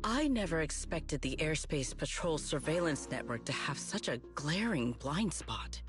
I never expected the Airspace Patrol surveillance network to have such a glaring blind spot.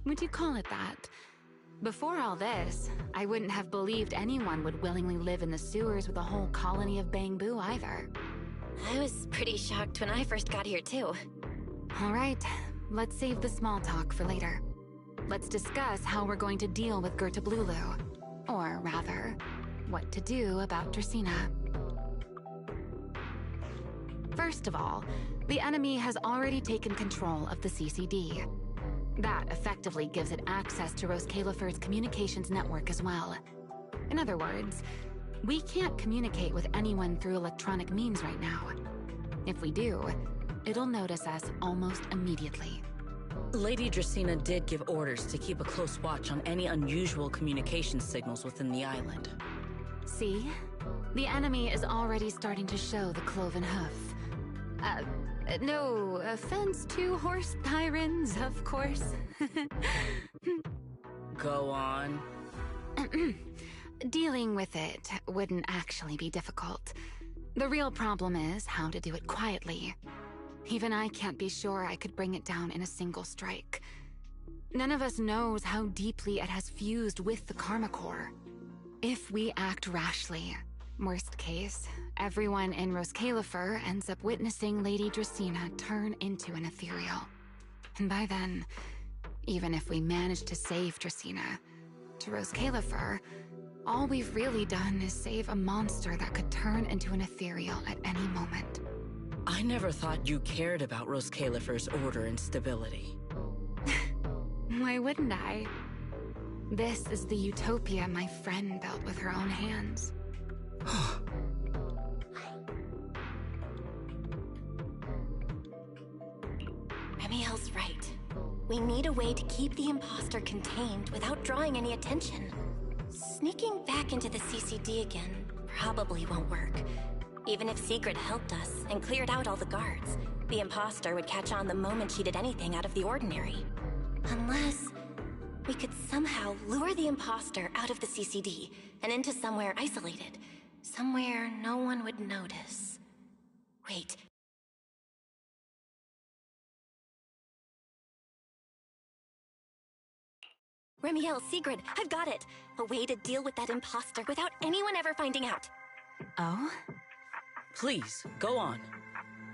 Would you call it that? Before all this, I wouldn't have believed anyone would willingly live in the sewers with a whole colony of Bangbu either. I was pretty shocked when I first got here too. All right, let's save the small talk for later. Let's discuss how we're going to deal with Gerta Blulu. Or rather, what to do about Dracaena. First of all, the enemy has already taken control of the CCD. That effectively gives it access to Roskalifer's communications network as well. In other words, we can't communicate with anyone through electronic means right now. If we do, it'll notice us almost immediately. Lady Dracaena did give orders to keep a close watch on any unusual communication signals within the island. See? The enemy is already starting to show the cloven hoof. No offense to horse tyrants, of course. Go on. Dealing with it wouldn't actually be difficult. The real problem is how to do it quietly. Even I can't be sure I could bring it down in a single strike. None of us knows how deeply it has fused with the Karma Core. If we act rashly, worst case, everyone in Roskalifer ends up witnessing Lady Dracaena turn into an ethereal. And by then, even if we manage to save Dracaena, to Roskalifer, all we've really done is save a monster that could turn into an ethereal at any moment. I never thought you cared about Roskalifer's order and stability. Why wouldn't I? This is the utopia my friend built with her own hands. Remiel's right. We need a way to keep the imposter contained without drawing any attention. Sneaking back into the CCD again probably won't work. Even if Secret helped us and cleared out all the guards, the imposter would catch on the moment she did anything out of the ordinary. Unless we could somehow lure the imposter out of the CCD and into somewhere isolated. Somewhere no one would notice. Wait. Remiel, Sigrid, I've got it! A way to deal with that imposter without anyone ever finding out. Oh? Please, go on.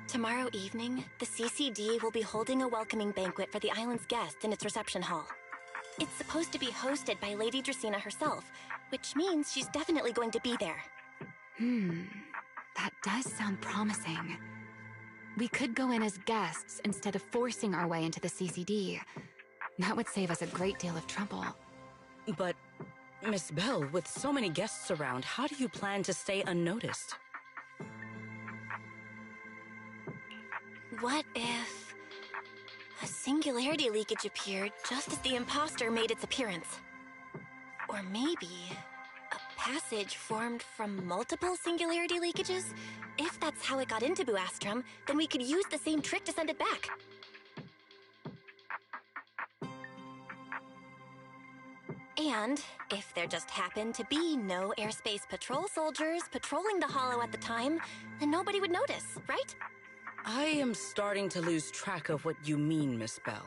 Tomorrow evening, the CCD will be holding a welcoming banquet for the island's guests in its reception hall. It's supposed to be hosted by Lady Dracaena herself, which means she's definitely going to be there. That does sound promising. We could go in as guests instead of forcing our way into the CCD. That would save us a great deal of trouble. But, Miss Bell, with so many guests around, how do you plan to stay unnoticed? What if a singularity leakage appeared just as the imposter made its appearance? Or maybe a passage formed from multiple singularity leakages? If that's how it got into Buastrum, then we could use the same trick to send it back. And if there just happened to be no airspace patrol soldiers patrolling the hollow at the time, then nobody would notice, right? I am starting to lose track of what you mean, Miss Bell.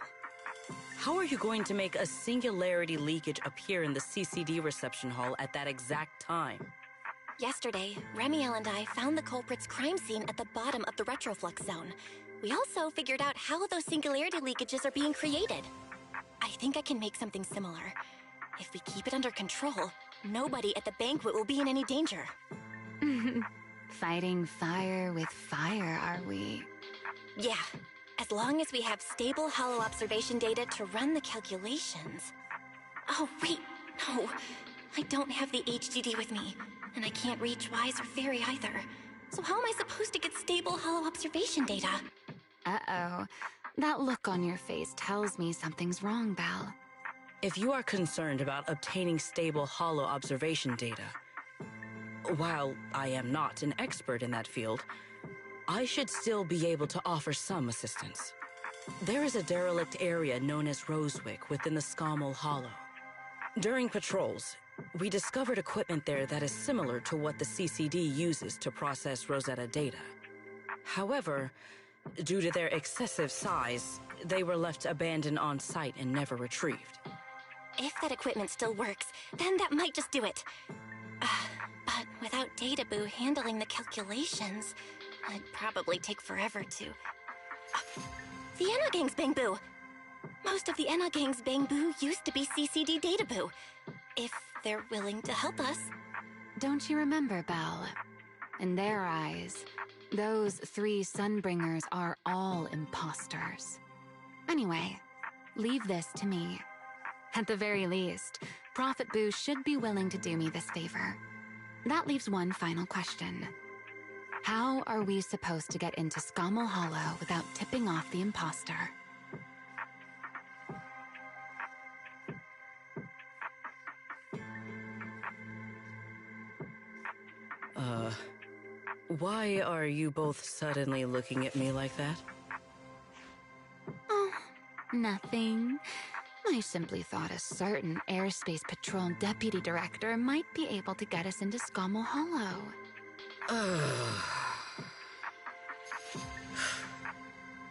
How are you going to make a singularity leakage appear in the CCD reception hall at that exact time? Yesterday, Remiel and I found the culprit's crime scene at the bottom of the retroflux zone. We also figured out how those singularity leakages are being created. I think I can make something similar. If we keep it under control, nobody at the banquet will be in any danger. Fighting fire with fire, are we? Yeah, as long as we have stable hollow observation data to run the calculations. Oh, wait, no. I don't have the HDD with me, and I can't reach Wise or Fairy either. So how am I supposed to get stable hollow observation data? Uh-oh. That look on your face tells me something's wrong, Belle. If you are concerned about obtaining stable hollow observation data, while I am not an expert in that field, I should still be able to offer some assistance. There is a derelict area known as Rosewick within the Scommel Hollow. During patrols, we discovered equipment there that is similar to what the CCD uses to process Rosetta data. However, due to their excessive size, they were left abandoned on site and never retrieved. If that equipment still works, then that might just do it. But without Databoo handling the calculations, it'd probably take forever to... The Enna Gang's Bangboo! Most of the Enna Gang's Bangboo used to be CCD Databoo. If they're willing to help us. Don't you remember, Belle? In their eyes, those 3 Sunbringers are all imposters. Anyway, leave this to me. At the very least, Prophet Boo should be willing to do me this favor. That leaves one final question. How are we supposed to get into Scommel Hollow without tipping off the imposter? Why are you both suddenly looking at me like that? Oh, nothing. I simply thought a certain Airspace Patrol Deputy Director might be able to get us into Scommel Hollow.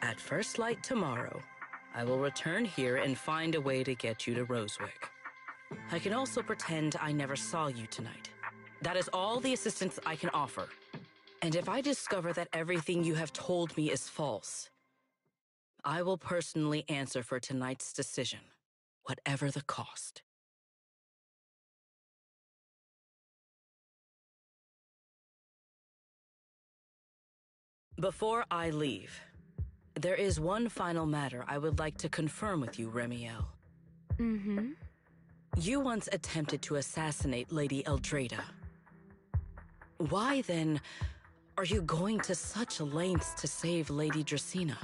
At first light tomorrow, I will return here and find a way to get you to Rosewick. I can also pretend I never saw you tonight. That is all the assistance I can offer. And if I discover that everything you have told me is false, I will personally answer for tonight's decision, whatever the cost. Before I leave, there is one final matter I would like to confirm with you, Remiel. Mm-hmm. You once attempted to assassinate Lady Eldrada. Why, then, are you going to such lengths to save Lady Dracena?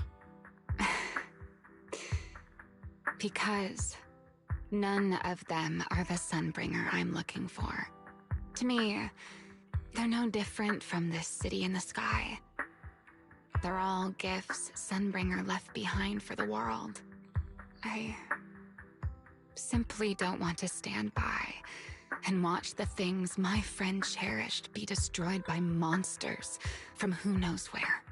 Because none of them are the Sunbringer I'm looking for. To me, they're no different from this city in the sky. They're all gifts Sunbringer left behind for the world. I simply don't want to stand by and watch the things my friend cherished be destroyed by monsters from who knows where.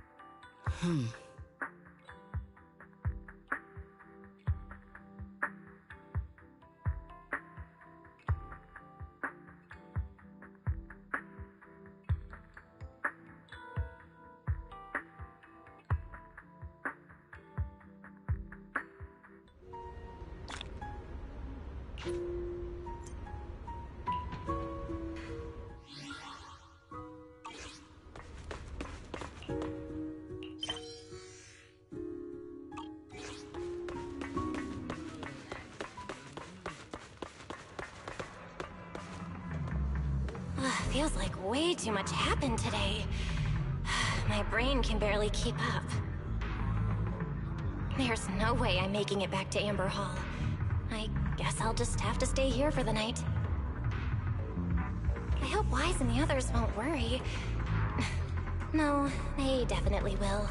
Feels like way too much happened today. My brain can barely keep up. There's no way I'm making it back to Amber Hall. I guess I'll just have to stay here for the night. I hope Wise and the others won't worry. No, they definitely will.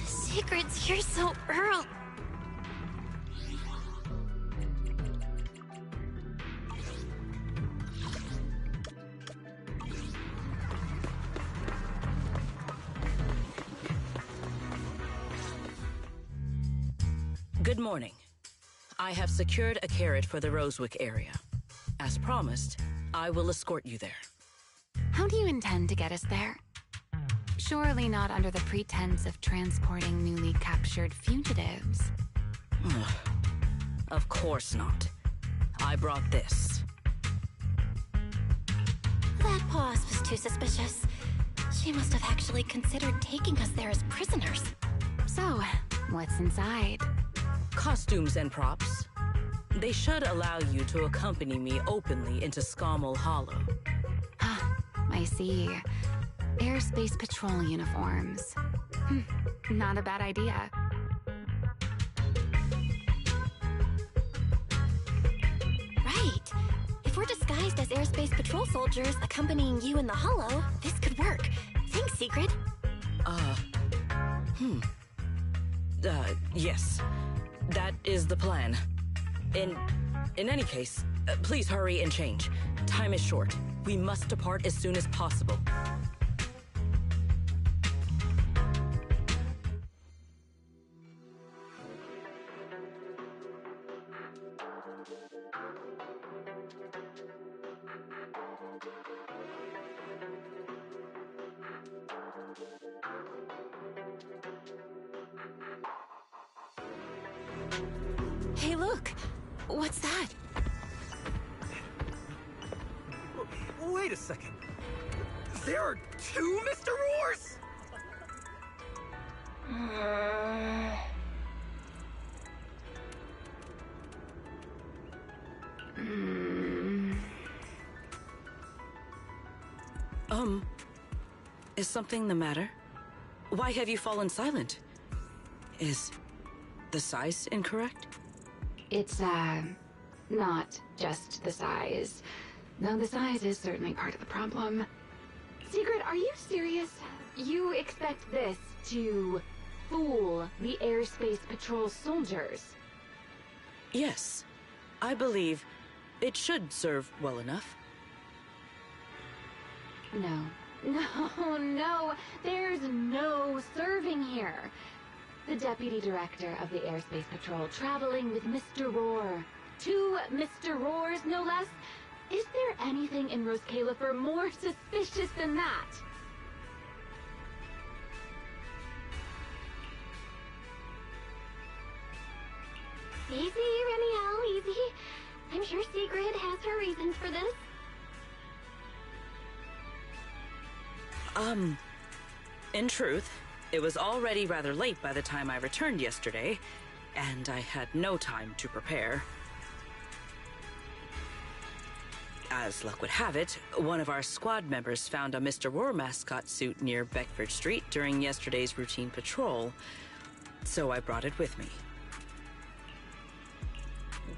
Secret's here so early. Good morning. I have secured a carrot for the Rosewick area. As promised, I will escort you there. How do you intend to get us there? Surely not under the pretense of transporting newly captured fugitives. Of course not. I brought this. That pause was too suspicious. She must have actually considered taking us there as prisoners. So, what's inside? Costumes and props. They should allow you to accompany me openly into Scommel Hollow. I see. Airspace Patrol uniforms. Not a bad idea. Right. If we're disguised as Airspace Patrol soldiers accompanying you in the Hollow, this could work. Thanks, Secret. Yes. That is the plan. In any case, please hurry and change. Time is short. We must depart as soon as possible. Hey, look! What's that? Wait a second. There are two Mr. Roars? Is something the matter? Why have you fallen silent? Is the size incorrect? It's, not just the size. Though the size is certainly part of the problem. Secret, are you serious? You expect this to fool the Airspace Patrol soldiers? Yes. I believe it should serve well enough. No. No, there's no serving here. The Deputy Director of the Airspace Patrol traveling with Mr. Roar. Two Mr. Roars, no less. Is there anything in Roscalifer more suspicious than that? Easy, Remiel, easy. I'm sure Sigrid has her reasons for this. In truth, it was already rather late by the time I returned yesterday, and I had no time to prepare. As luck would have it, one of our squad members found a Mr. Roar mascot suit near Beckford Street during yesterday's routine patrol, so I brought it with me.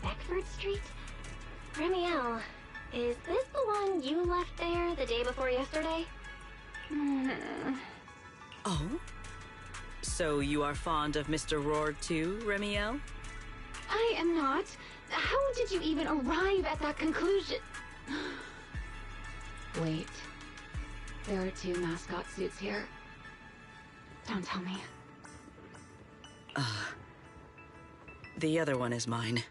Beckford Street? Remiel, is this the one you left there the day before yesterday? Oh? So you are fond of Mr. Roar too, Remiel? I am not. How did you even arrive at that conclusion? Wait. There are 2 mascot suits here. Don't tell me. The other one is mine.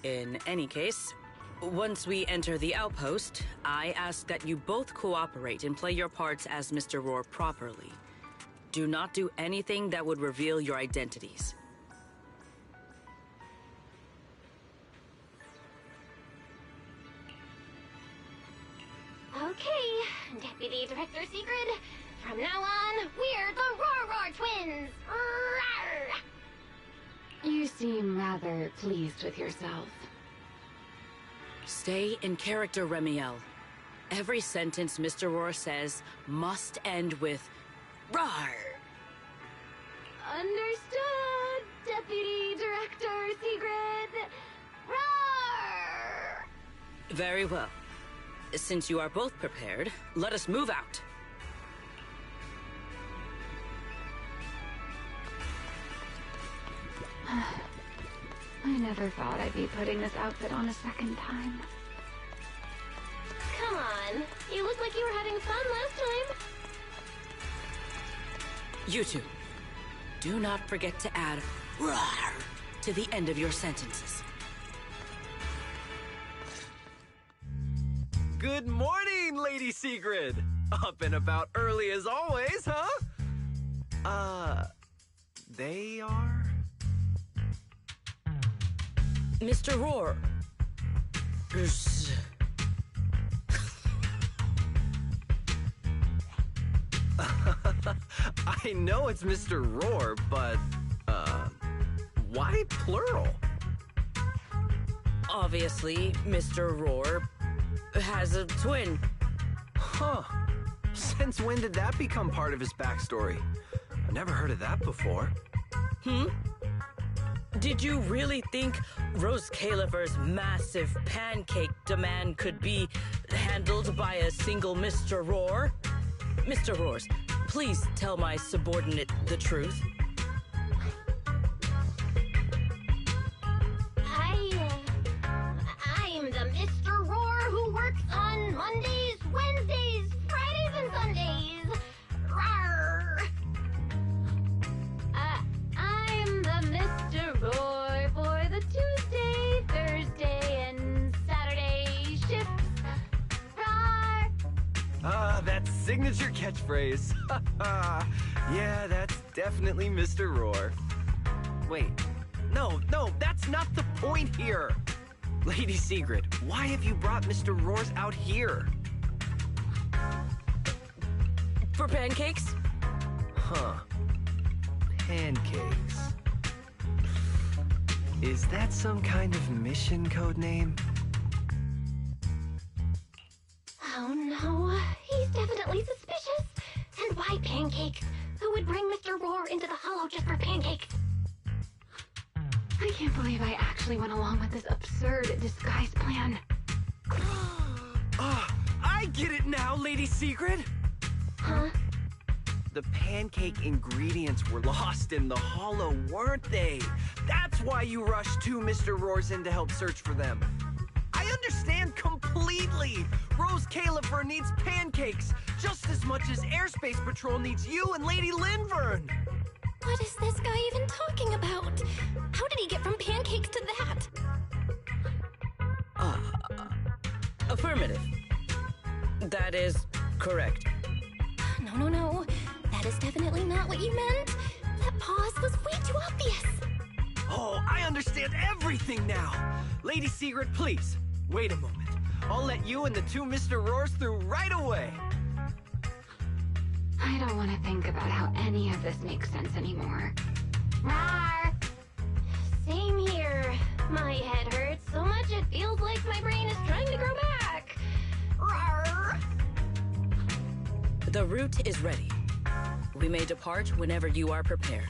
In any case, once we enter the outpost, I ask that you both cooperate and play your parts as Mr. Roar properly. Do not do anything that would reveal your identities. Okay, Deputy Director Sigrid. From now on, we're the Roar Twins! Rawr! You seem rather pleased with yourself. Stay in character, Remiel. Every sentence Mr. Roar says must end with "Rawr!" Understood, Deputy Director Sigrid! Rawr! Very well. Since you are both prepared, let us move out. I never thought I'd be putting this outfit on a second time. Come on, you look like you were having fun last time. You two, do not forget to add "Rawr" to the end of your sentences. Good morning, Lady Sigrid! Up and about early as always, huh? They are? Mr. Roar. I know it's Mr. Roar, but, why plural? Obviously, Mr. Roar has a twin. Huh. Since when did that become part of his backstory? I've never heard of that before. Did you really think Rose Caliver's massive pancake demand could be handled by a single Mr. Roar? Mr. Roars, please tell my subordinate the truth. I'm the Mr. Roar who works on Mondays, Wednesdays, Fridays, and Sundays. Rawr! I'm the Mr. Roar for the Tuesday, Thursday, and Saturday shifts. Rawr! That signature catchphrase. Yeah, that's definitely Mr. Roar. Wait, no, that's not the point here. Lady Sigrid, why have you brought Mr. Roars out here? For pancakes? Huh. Pancakes. Is that some kind of mission code name? Oh no, he's definitely suspicious. And why pancakes? Who would bring Mr. Roar into the Hollow just for pancakes? I can't believe I actually went along with this absurd disguise plan. I get it now, Lady Sigrid! Huh? The pancake ingredients were lost in the Hollow, weren't they? That's why you rushed 2 Mr. Roars in to help search for them. I understand completely! Rose Caliver needs pancakes just as much as Airspace Patrol needs you and Lady Linvern! What is this guy even talking about? How did he get from pancakes to that? Affirmative. That is correct. No. That is definitely not what you meant. That pause was way too obvious. Oh, I understand everything now. Lady Secret, please, wait a moment. I'll let you and the two Mr. Roars through right away. I don't want to think about how any of this makes sense anymore. Rawr! Same here. My head hurts so much it feels like my brain is trying to grow back. Rawr! The route is ready. We may depart whenever you are prepared.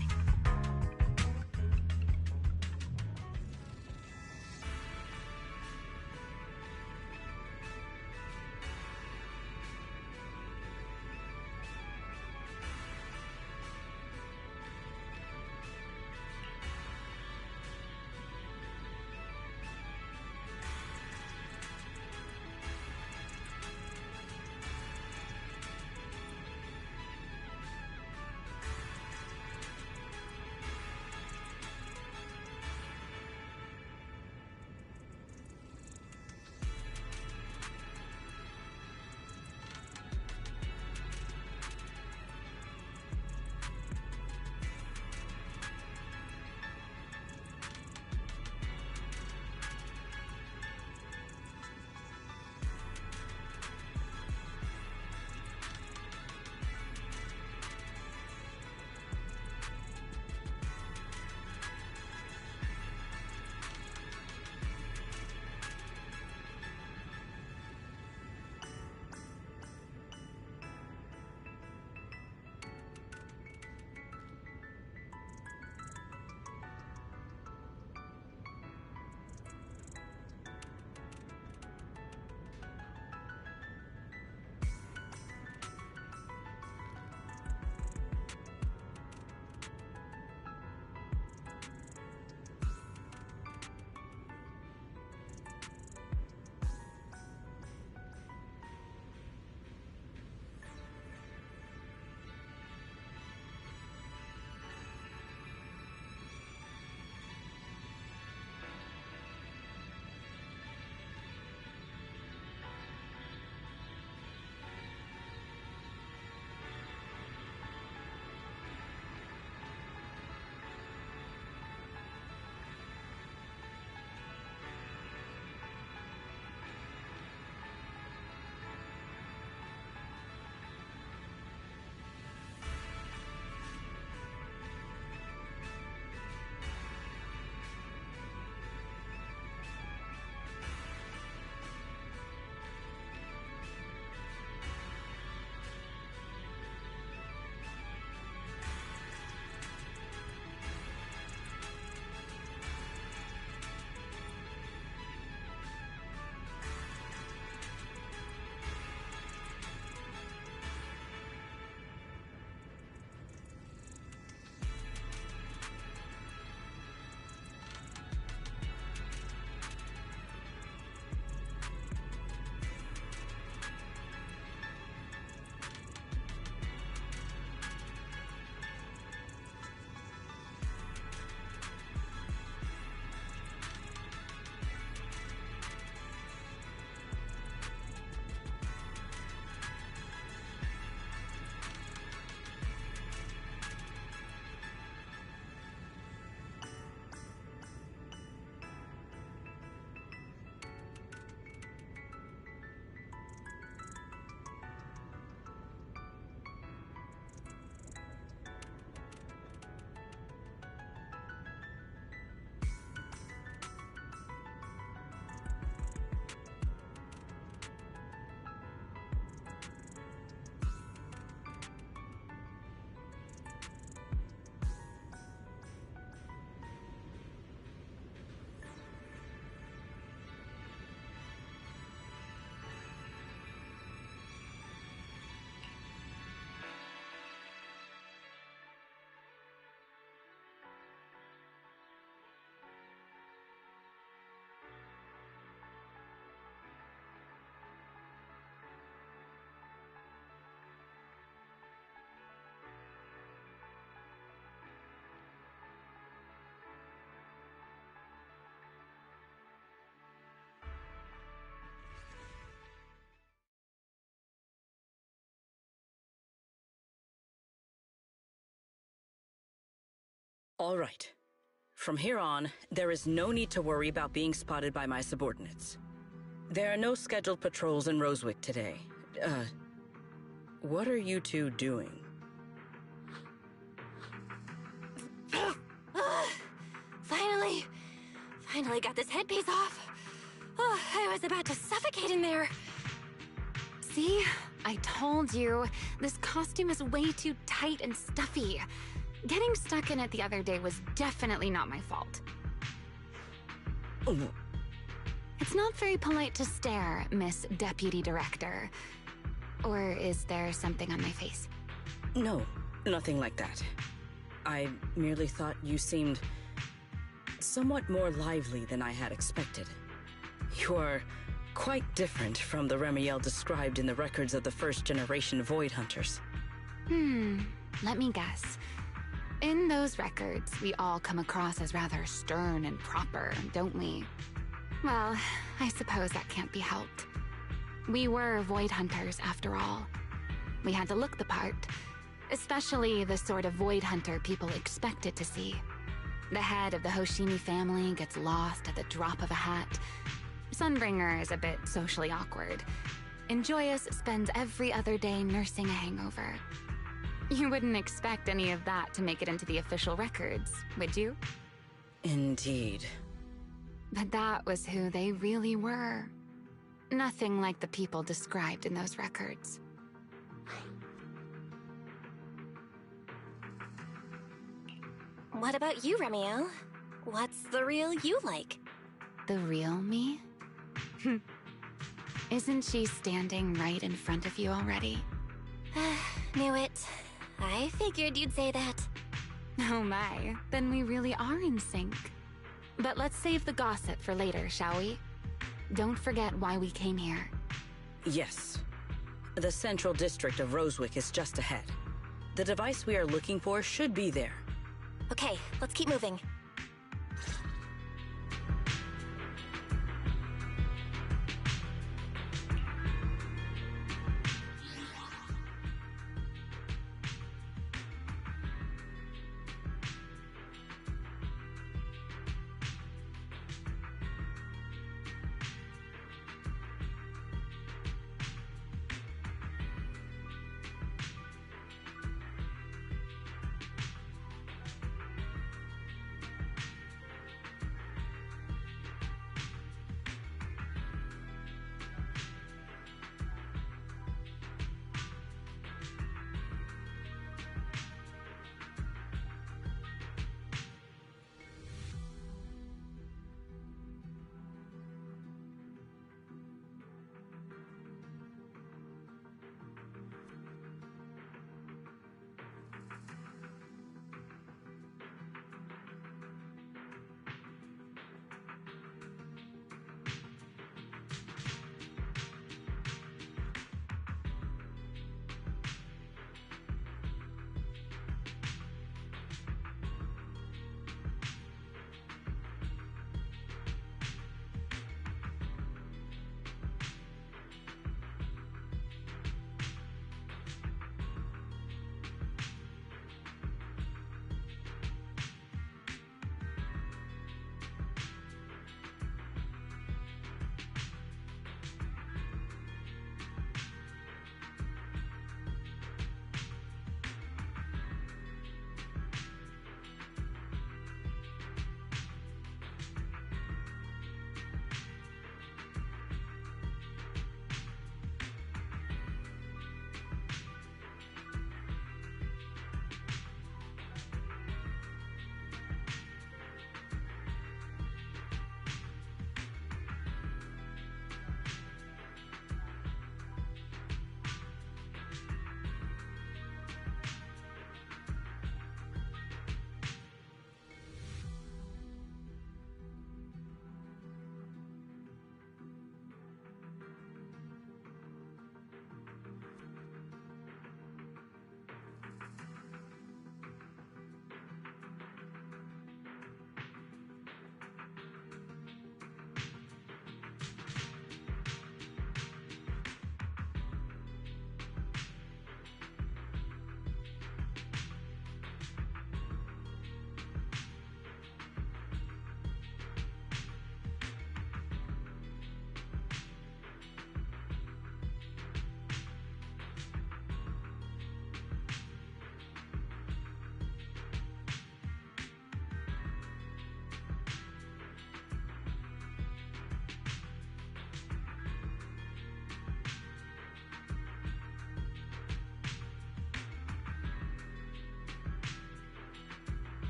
All right. From here on, there is no need to worry about being spotted by my subordinates. There are no scheduled patrols in Rosewick today. What are you two doing? Finally got this headpiece off. Oh, I was about to suffocate in there. See? I told you. This costume is way too tight and stuffy. Getting stuck in it the other day was definitely not my fault. Oh. It's not very polite to stare, Miss Deputy Director. Or is there something on my face? No, nothing like that. I merely thought you seemed somewhat more lively than I had expected. You are quite different from the Remiel described in the records of the first-generation Void Hunters. Let me guess. In those records, we all come across as rather stern and proper, don't we? Well, I suppose that can't be helped. We were Void Hunters, after all. We had to look the part, especially the sort of Void Hunter people expected to see. The head of the Hoshimi family gets lost at the drop of a hat. Sunbringer is a bit socially awkward. And Joyous spends every other day nursing a hangover. You wouldn't expect any of that to make it into the official records, would you? Indeed. But that was who they really were. Nothing like the people described in those records. What about you, Remiel? What's the real you like? The real me? Isn't she standing right in front of you already? Knew it. I figured you'd say that. Oh my, then we really are in sync. But let's save the gossip for later, shall we? Don't forget why we came here. Yes. The central district of Rosewick is just ahead. The device we are looking for should be there. Okay, let's keep moving.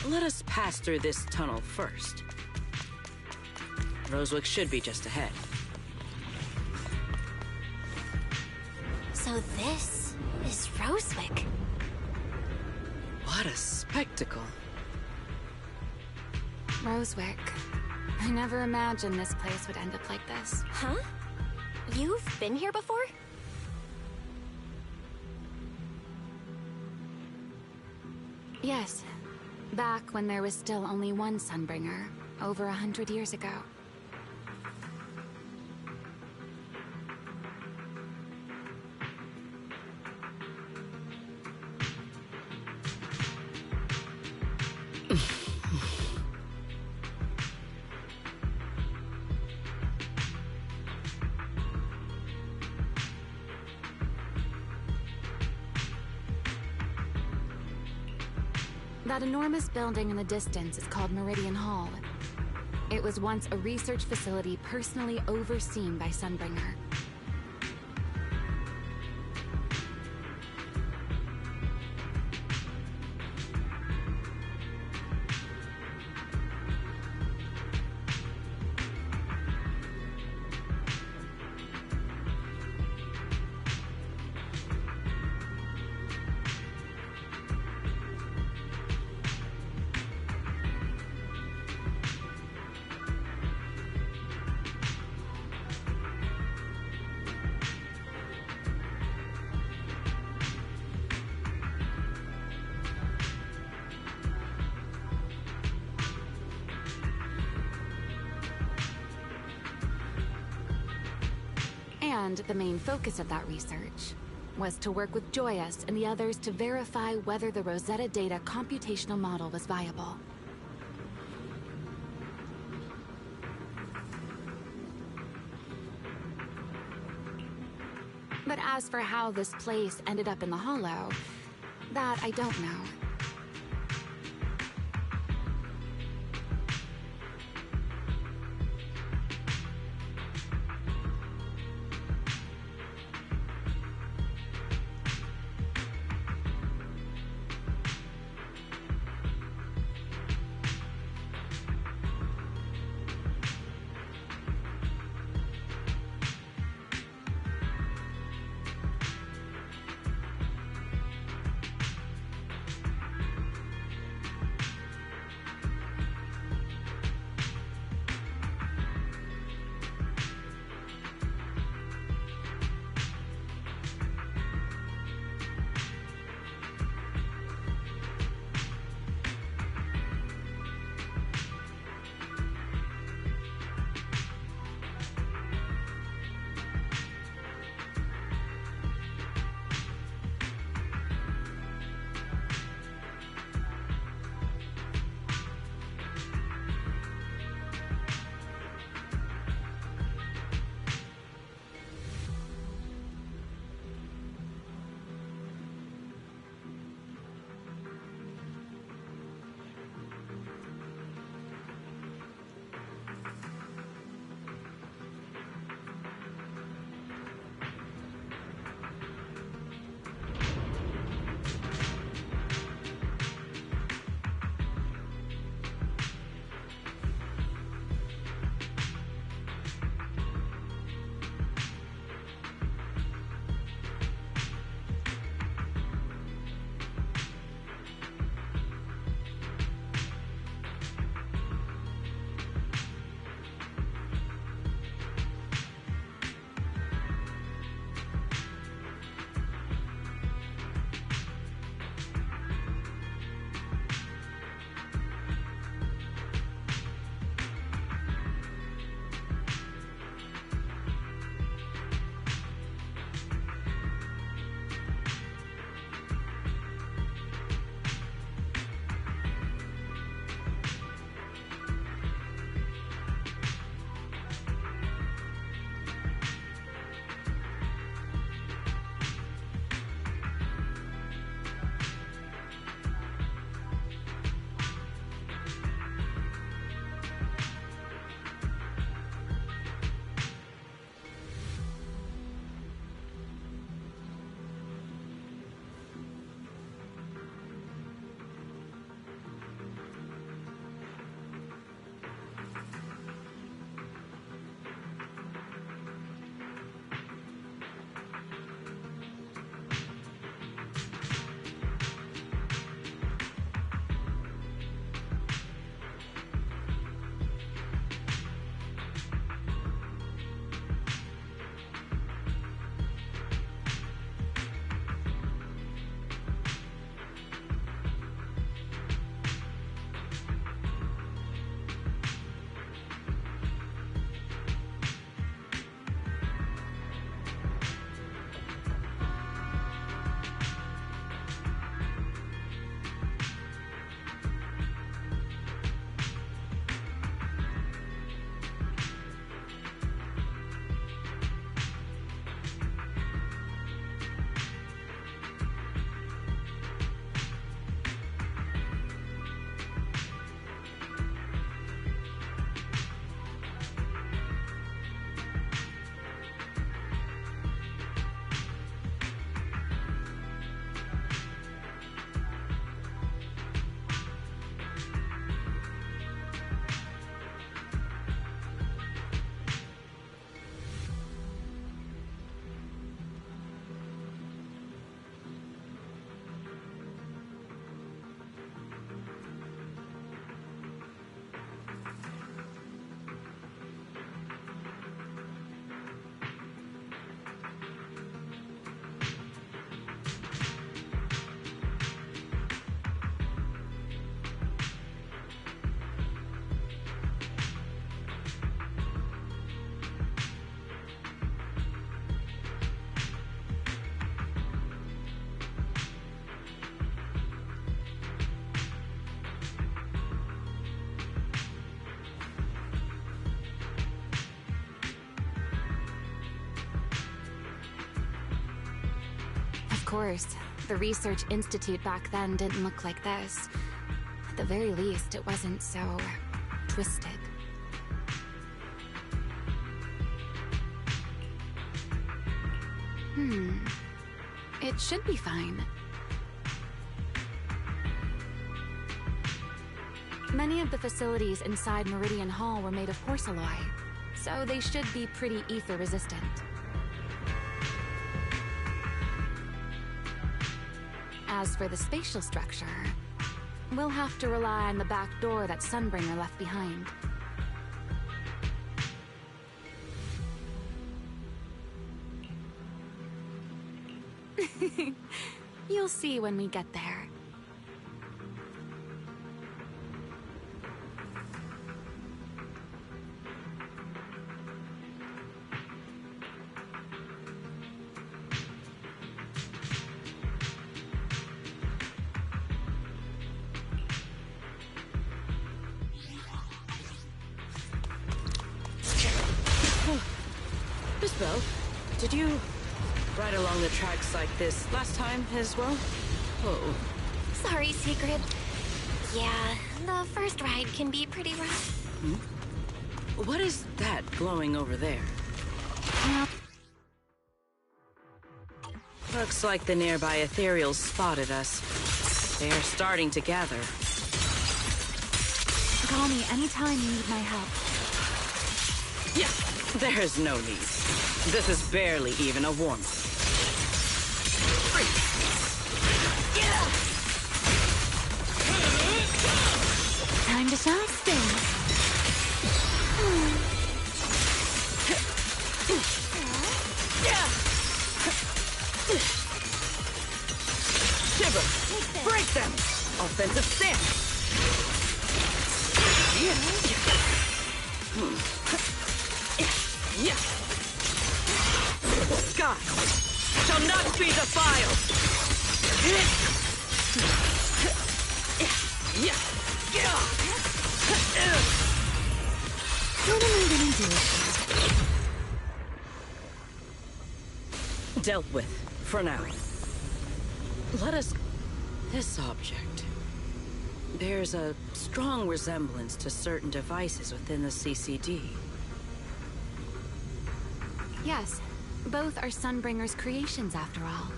let us pass through this tunnel first. Rosewick should be just ahead. So this is Rosewick. What a spectacle. Rosewick. I never imagined this place would end up like this. Huh? You've been here before? Yes. Back when there was still only one Sunbringer, over 100 years ago. That enormous building in the distance is called Meridian Hall. It was once a research facility personally overseen by Sunbringer. And the main focus of that research was to work with Joyous and the others to verify whether the Rosetta Data computational model was viable. But as for how this place ended up in the Hollow, that I don't know. course, the Research Institute back then didn't look like this. At the very least, it wasn't so twisted. It should be fine. Many of the facilities inside Meridian Hall were made of porcelain, so they should be pretty ether resistant. As for the spatial structure, we'll have to rely on the back door that Sunbringer left behind. You'll see when we get there. Miss Bell, did you ride along the tracks like this last time as well? Oh. Sorry, Secret. Yeah, the first ride can be pretty rough. What is that glowing over there? Looks like the nearby ethereals spotted us. They are starting to gather. Call me anytime you need my help. Yeah, there's no need. This is barely even a warm-up. Time to show spin. Shiver! Break them! Offensive stance! Sky shall not be defiled! What am I gonna do? Dealt with, for now. Let us... This object bears a strong resemblance to certain devices within the CCD. Yes, both are Sunbringer's creations after all.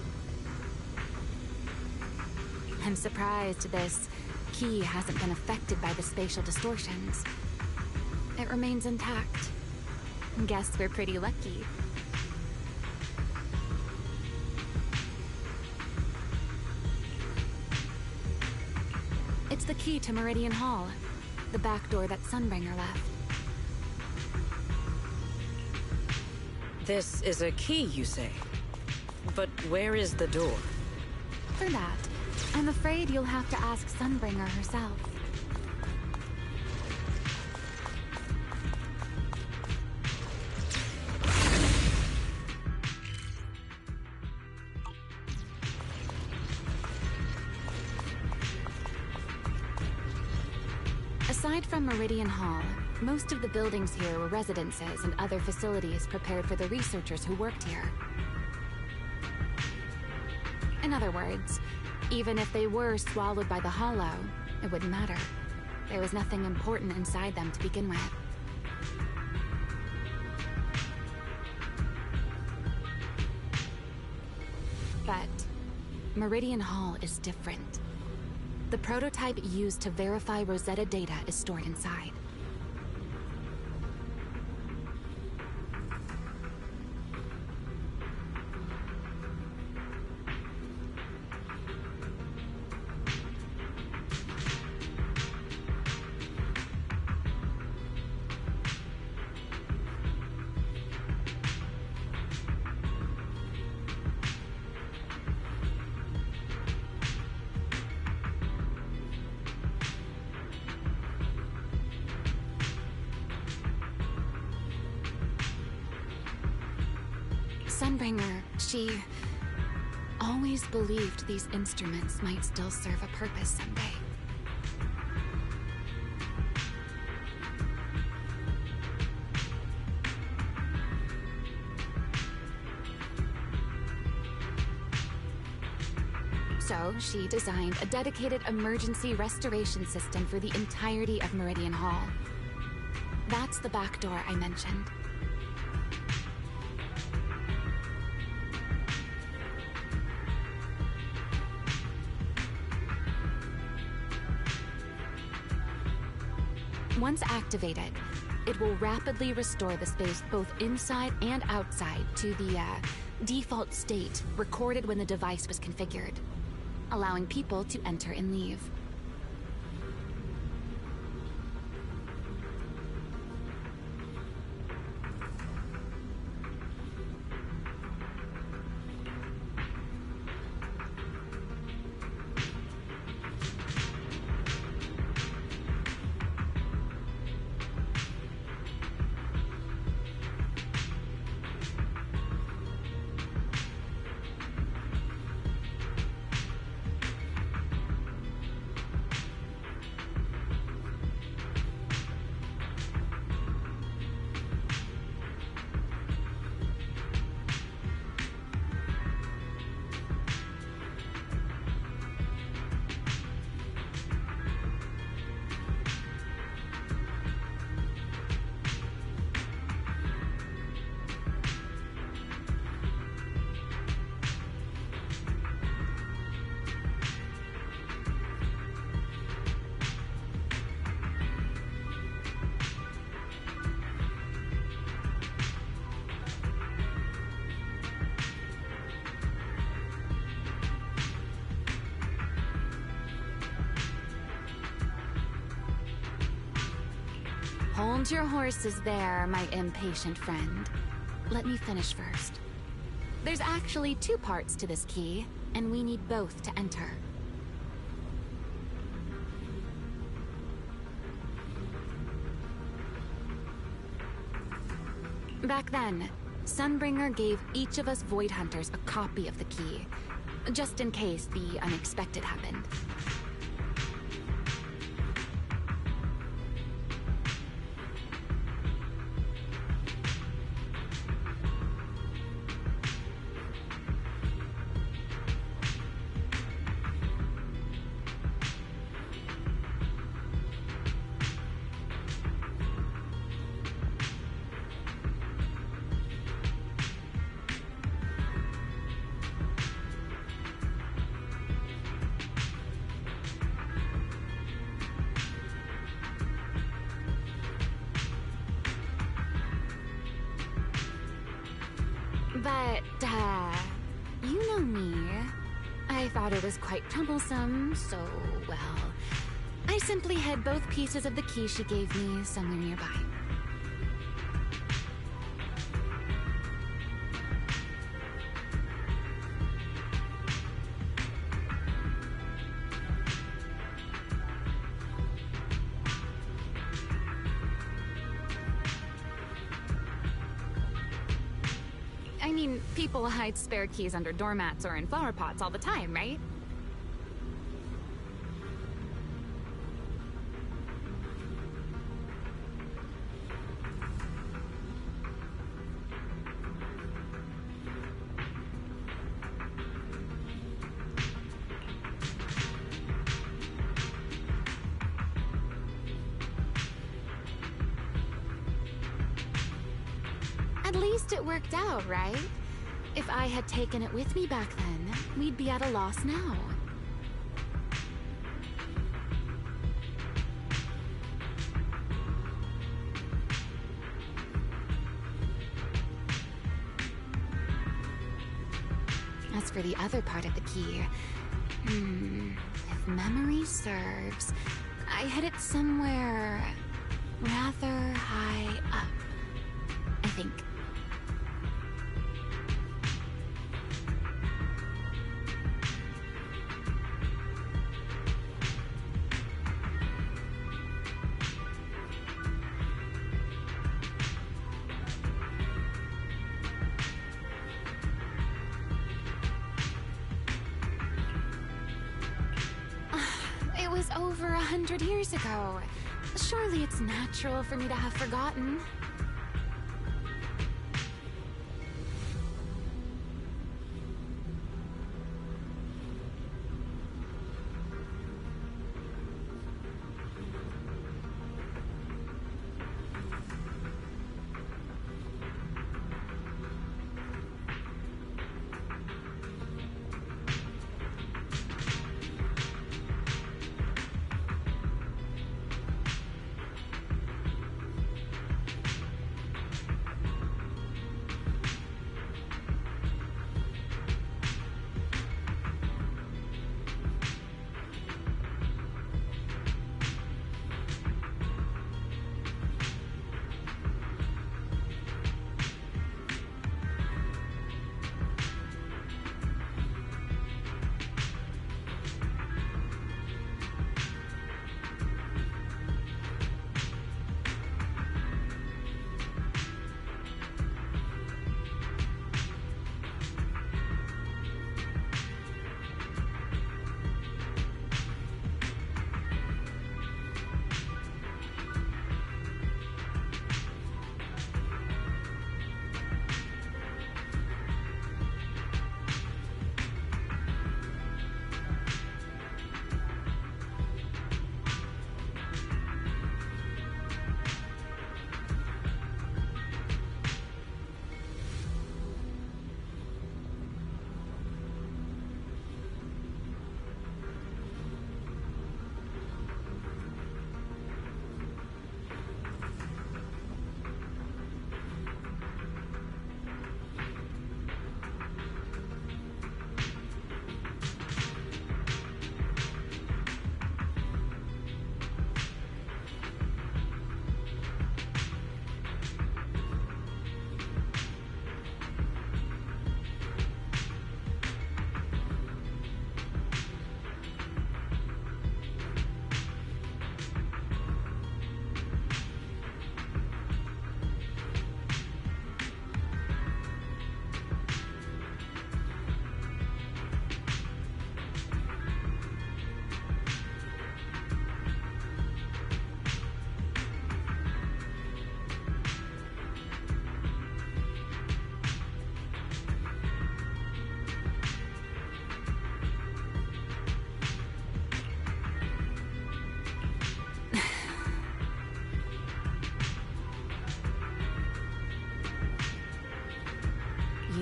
I'm surprised this key hasn't been affected by the spatial distortions. It remains intact. Guess we're pretty lucky. It's the key to Meridian Hall, the back door that Sunbringer left. This is a key, you say? But where is the door? For that, I'm afraid you'll have to ask Sunbringer herself. Aside from Meridian Hall, most of the buildings here were residences and other facilities prepared for the researchers who worked here. In other words, even if they were swallowed by the Hollow, it wouldn't matter. There was nothing important inside them to begin with. But Meridian Hall is different. The prototype used to verify Rosetta data is stored inside. Sunbringer, she always believed these instruments might still serve a purpose someday. So she designed a dedicated emergency restoration system for the entirety of Meridian Hall. That's the back door I mentioned. Once activated, it will rapidly restore the space both inside and outside to the default state recorded when the device was configured, allowing people to enter and leave. Hold your horses there, my impatient friend. Let me finish first. There's actually two parts to this key, and we need both to enter. Back then, Sunbringer gave each of us Void Hunters a copy of the key, just in case the unexpected happened. But, you know me. I thought it was quite troublesome, so, well, I simply hid both pieces of the key she gave me somewhere nearby. I mean, people hide spare keys under doormats or in flower pots all the time, right? At least it worked out, right? If I had taken it with me back then, we'd be at a loss now. As for the other part of the key, if memory serves, I hid it somewhere rather high up, I think. It was over 100 years ago. Surely it's natural for me to have forgotten.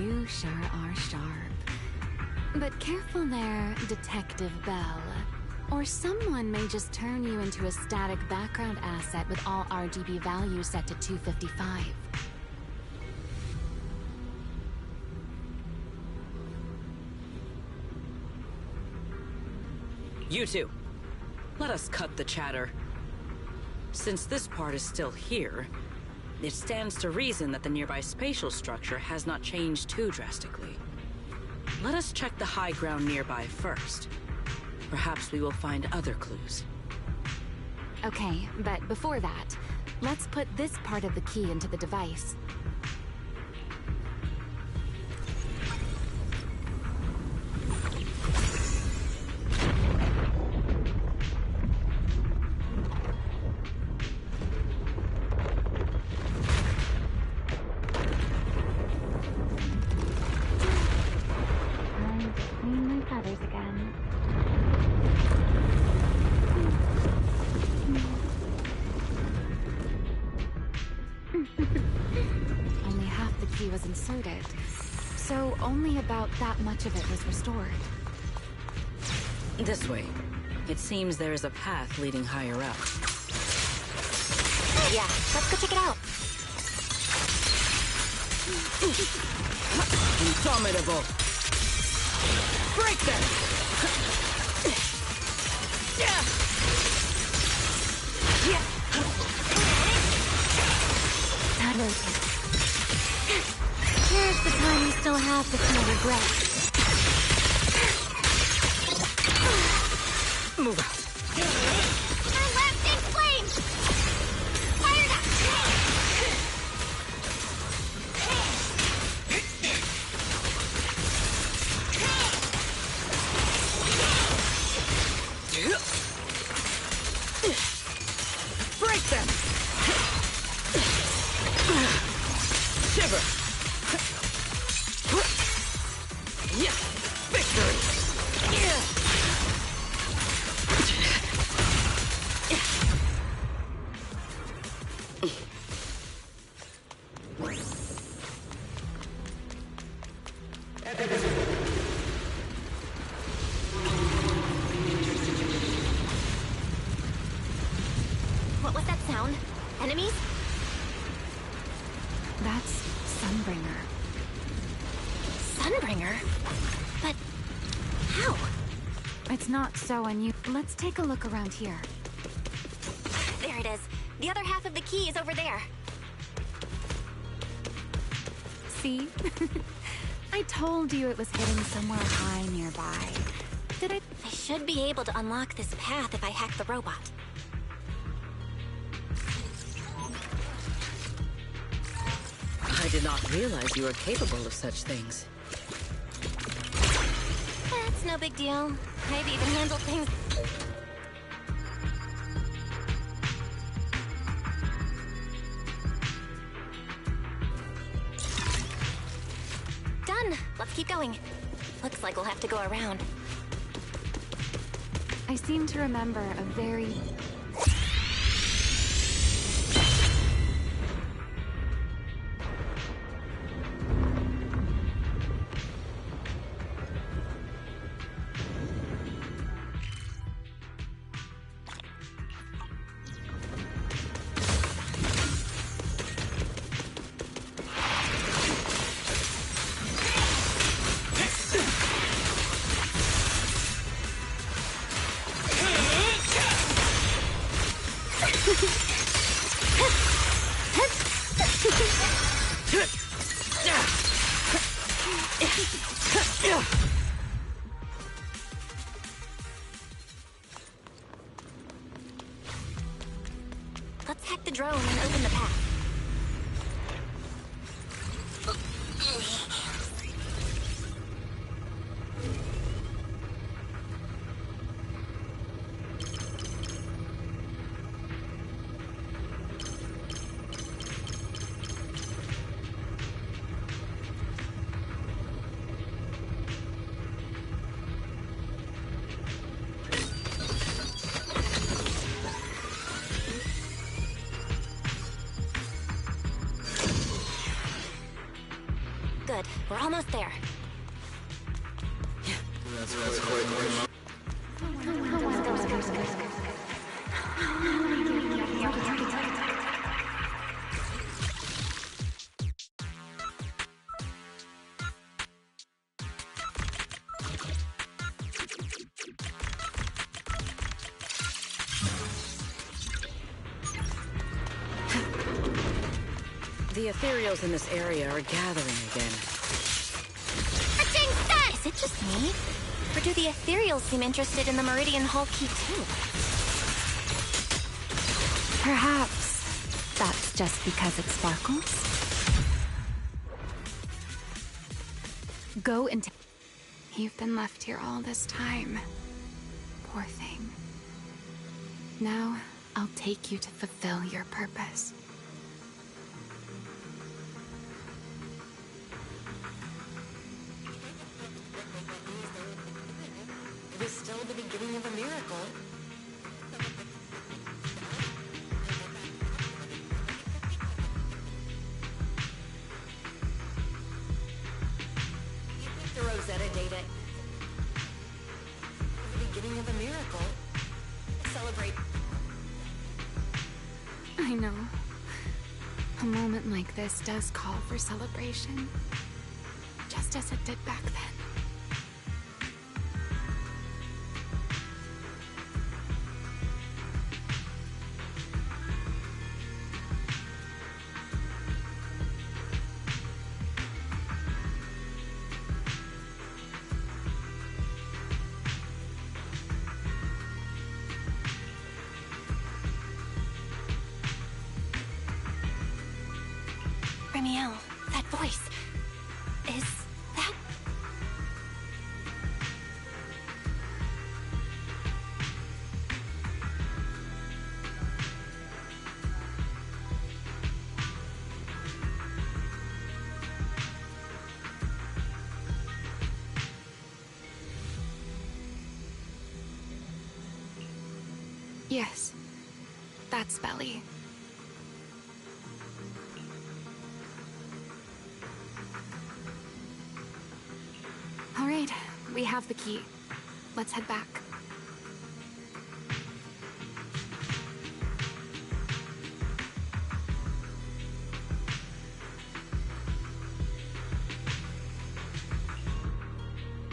You sure are sharp. But careful there, Detective Bell. Or someone may just turn you into a static background asset with all RGB values set to 255. You two, let us cut the chatter. Since this part is still here, it stands to reason that the nearby spatial structure has not changed too drastically. Let us check the high ground nearby first. Perhaps we will find other clues. Okay, but before that, let's put this part of the key into the device. Only half the key was inserted, so only about that much of it was restored. This way. It seems there is a path leading higher up. Yeah, let's go check it out. Indomitable! Break them! That rotates. Here's the time you still have to feel regret. Move out. Our last big flame! Fired up! Break them! Shiver! Yeah! Victory! Yeah! What was that sound? Enemies? That's Sunbringer. Sunbringer? But how? It's not so unusual. Let's take a look around here. There it is. The other half of the key is over there. See? I told you it was hidden somewhere high nearby. Did I? I should be able to unlock this path if I hack the robot. I did not realize you were capable of such things. That's no big deal. I've even handled things. Done. Let's keep going. Looks like we'll have to go around. I seem to remember a very... Let's hack the drone and open the path. good. We're almost there. The ethereals in this area are gathering again. Is it just me? Or do the ethereals seem interested in the Meridian Hall key too? Perhaps that's just because it sparkles? Go and You've been left here all this time. Poor thing. Now, I'll take you to fulfill your purpose. It is still the beginning of a miracle. The Rosetta data. The beginning of a miracle. Celebrate. I know. A moment like this does call for celebration. Just as it did back then. Remiel, that voice. Is that... Yes, that's Belly. All right, we have the key. Let's head back.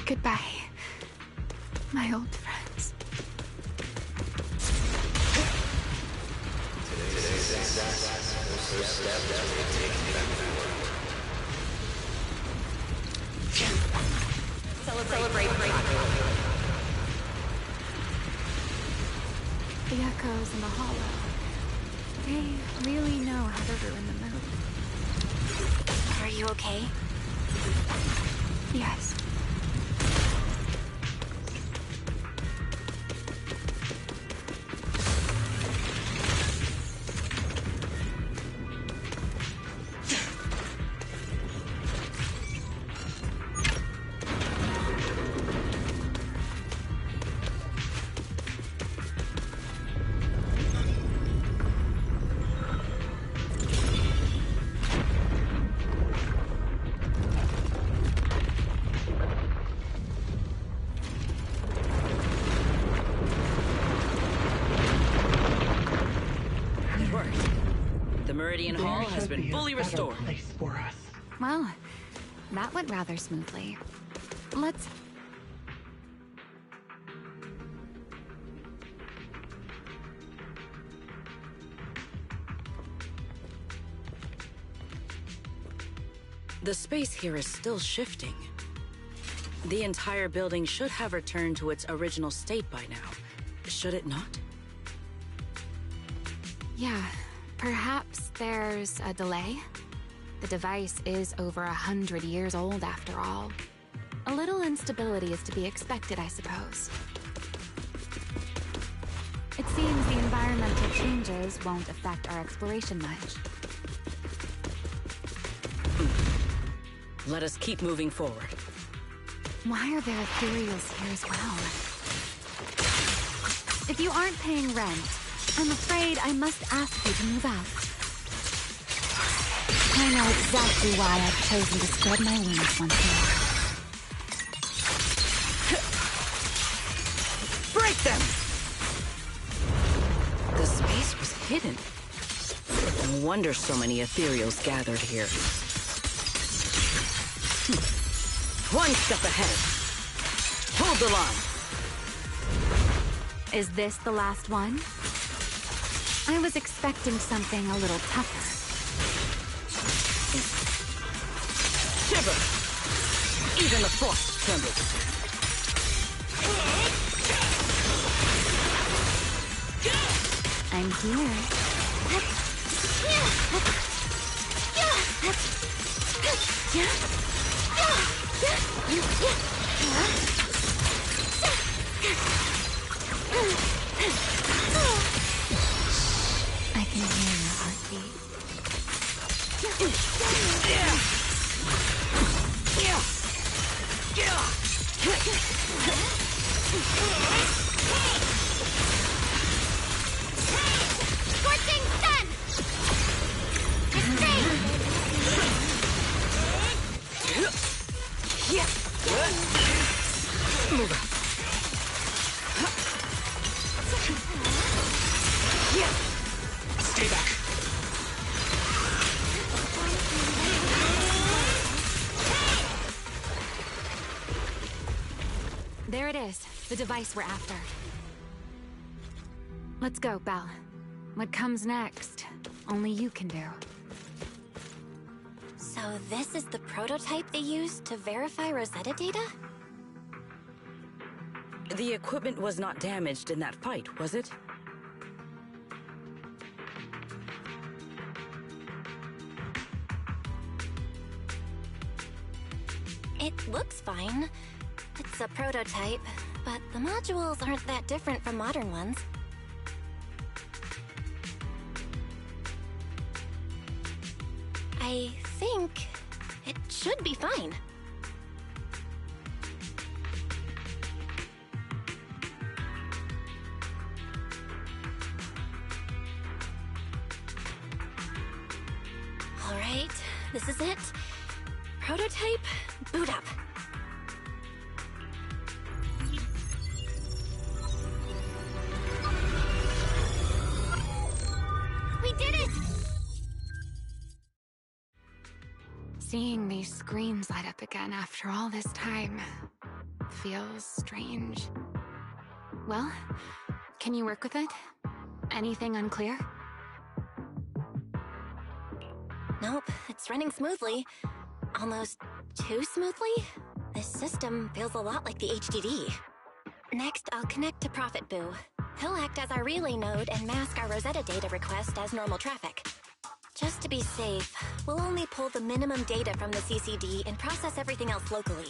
Goodbye, my old friends. Today's success was her step toward taking back the world. Celebrate. The echoes in the hollow. They really know how to ruin the mood. Are you okay? Yes. Meridian Hall has been fully restored. Well, that went rather smoothly. Let's... The space here is still shifting. The entire building should have returned to its original state by now. Should it not? Yeah, perhaps there's a delay. The device is over 100 years old after all. A little instability is to be expected, I suppose. It seems the environmental changes won't affect our exploration much. Let us keep moving forward. Why are there ethereals here as well? If you aren't paying rent, I'm afraid I must ask you to move out. I I know exactly why I've chosen to spread my wings once more. Break them! The space was hidden. No wonder so many ethereals gathered here. One step ahead. Hold the line. Is this the last one? I was expecting something a little tougher. Shiver! Even the frost trembles. I'm here. I can hear your heartbeat. Scorching sun! Move out. Stay back. There it is, the device we're after. Let's go, Belle. What comes next, only you can do. So this is the prototype they used to verify Rosetta data? The equipment was not damaged in that fight, was it? It looks fine. It's a prototype, but the modules aren't that different from modern ones. I think it should be fine. All right, this is it. Prototype, boot up. We did it! Seeing these screens light up again after all this time feels strange. Well, can you work with it? Anything unclear? Nope, it's running smoothly. Almost too smoothly? This system feels a lot like the HDD. Next, I'll connect to Prophet Boo. He'll act as our relay node and mask our Rosetta data request as normal traffic. Just to be safe, we'll only pull the minimum data from the CCD and process everything else locally.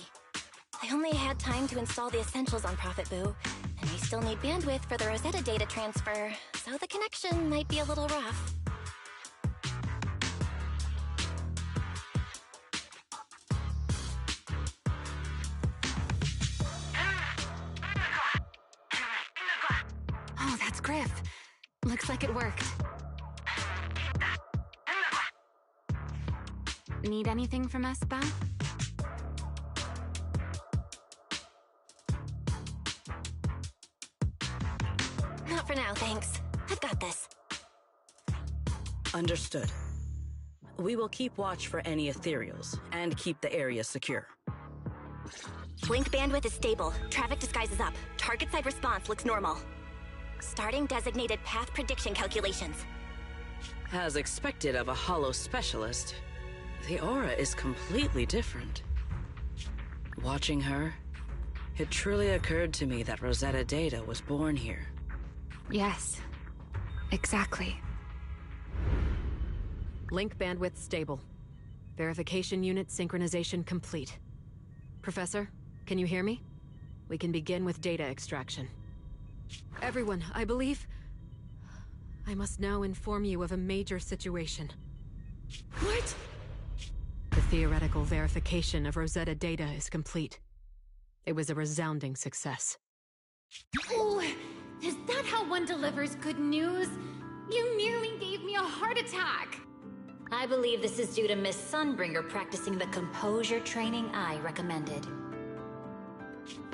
I only had time to install the essentials on Prophet Boo, and we still need bandwidth for the Rosetta data transfer, so the connection might be a little rough. Oh, that's Griff. Looks like it worked. Need anything from us, Belle? Not for now, thanks. I've got this. Understood. We will keep watch for any ethereals and keep the area secure. Link bandwidth is stable. Traffic disguise is up. Target side response looks normal. Starting designated path prediction calculations. As expected of a holo specialist, the aura is completely different. Watching her, it truly occurred to me that Rosetta Data was born here. Yes, exactly. Link bandwidth stable. Verification unit synchronization complete. Professor, can you hear me? We can begin with data extraction. Everyone, I believe... I must now inform you of a major situation. What? The theoretical verification of Rosetta data is complete. It was a resounding success. Oh, is that how one delivers good news? You nearly gave me a heart attack. I believe this is due to Miss Sunbringer practicing the composure training I recommended.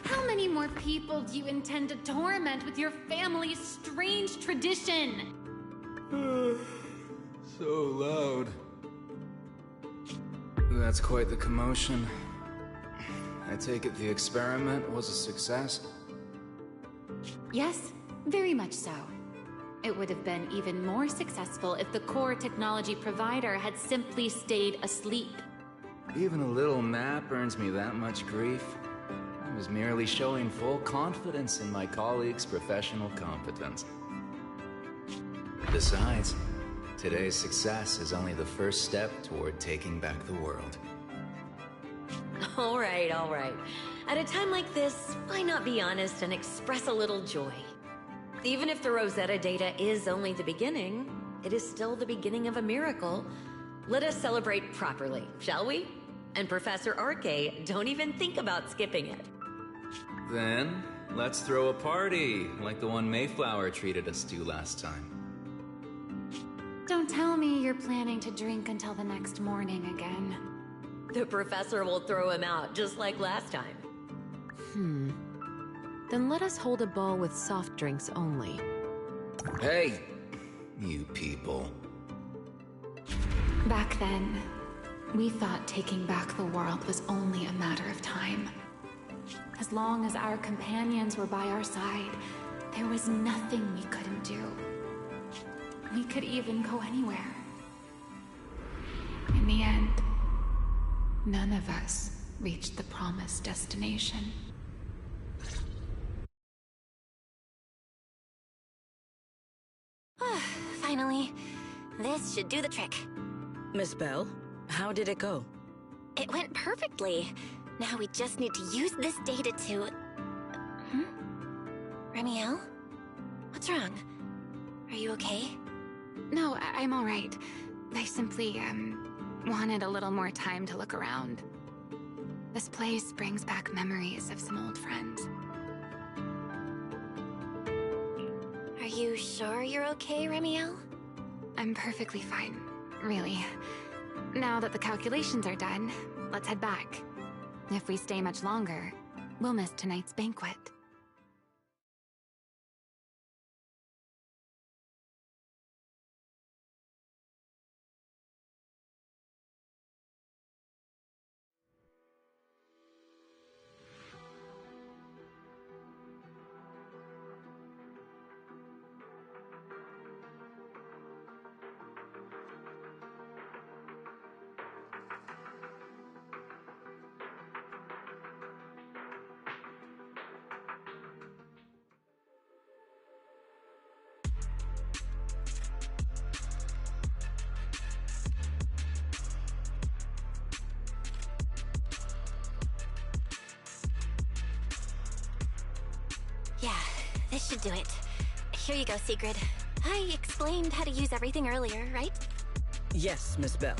How many more people do you intend to torment with your family's strange tradition? So loud. That's quite the commotion. I take it the experiment was a success? Yes, very much so. It would have been even more successful if the core technology provider had simply stayed asleep. Even a little nap earns me that much grief. I was merely showing full confidence in my colleagues' professional competence. Besides, today's success is only the first step toward taking back the world. All right, all right. At a time like this, why not be honest and express a little joy? Even if the Rosetta data is only the beginning, it is still the beginning of a miracle. Let us celebrate properly, shall we? And Professor Arke, don't even think about skipping it. Then, let's throw a party, like the one Mayflower treated us to last time. Don't tell me you're planning to drink until the next morning again. The professor will throw him out, just like last time. Then let us hold a ball with soft drinks only. Hey, you people. Back then, we thought taking back the world was only a matter of time. As long as our companions were by our side, there was nothing we couldn't do. We could even go anywhere. In the end, none of us reached the promised destination. Finally, this should do the trick. Miss Bell, how did it go? It went perfectly. Now we just need to use this data to... Remiel? What's wrong? Are you okay? No, I'm all right. I simply, wanted a little more time to look around. This place brings back memories of some old friends. Are you sure you're okay, Remiel? I'm perfectly fine, really. Now that the calculations are done, let's head back. If we stay much longer, we'll miss tonight's banquet. Yeah, this should do it. Here you go, Sigrid. I explained how to use everything earlier, right? Yes, Miss Bell.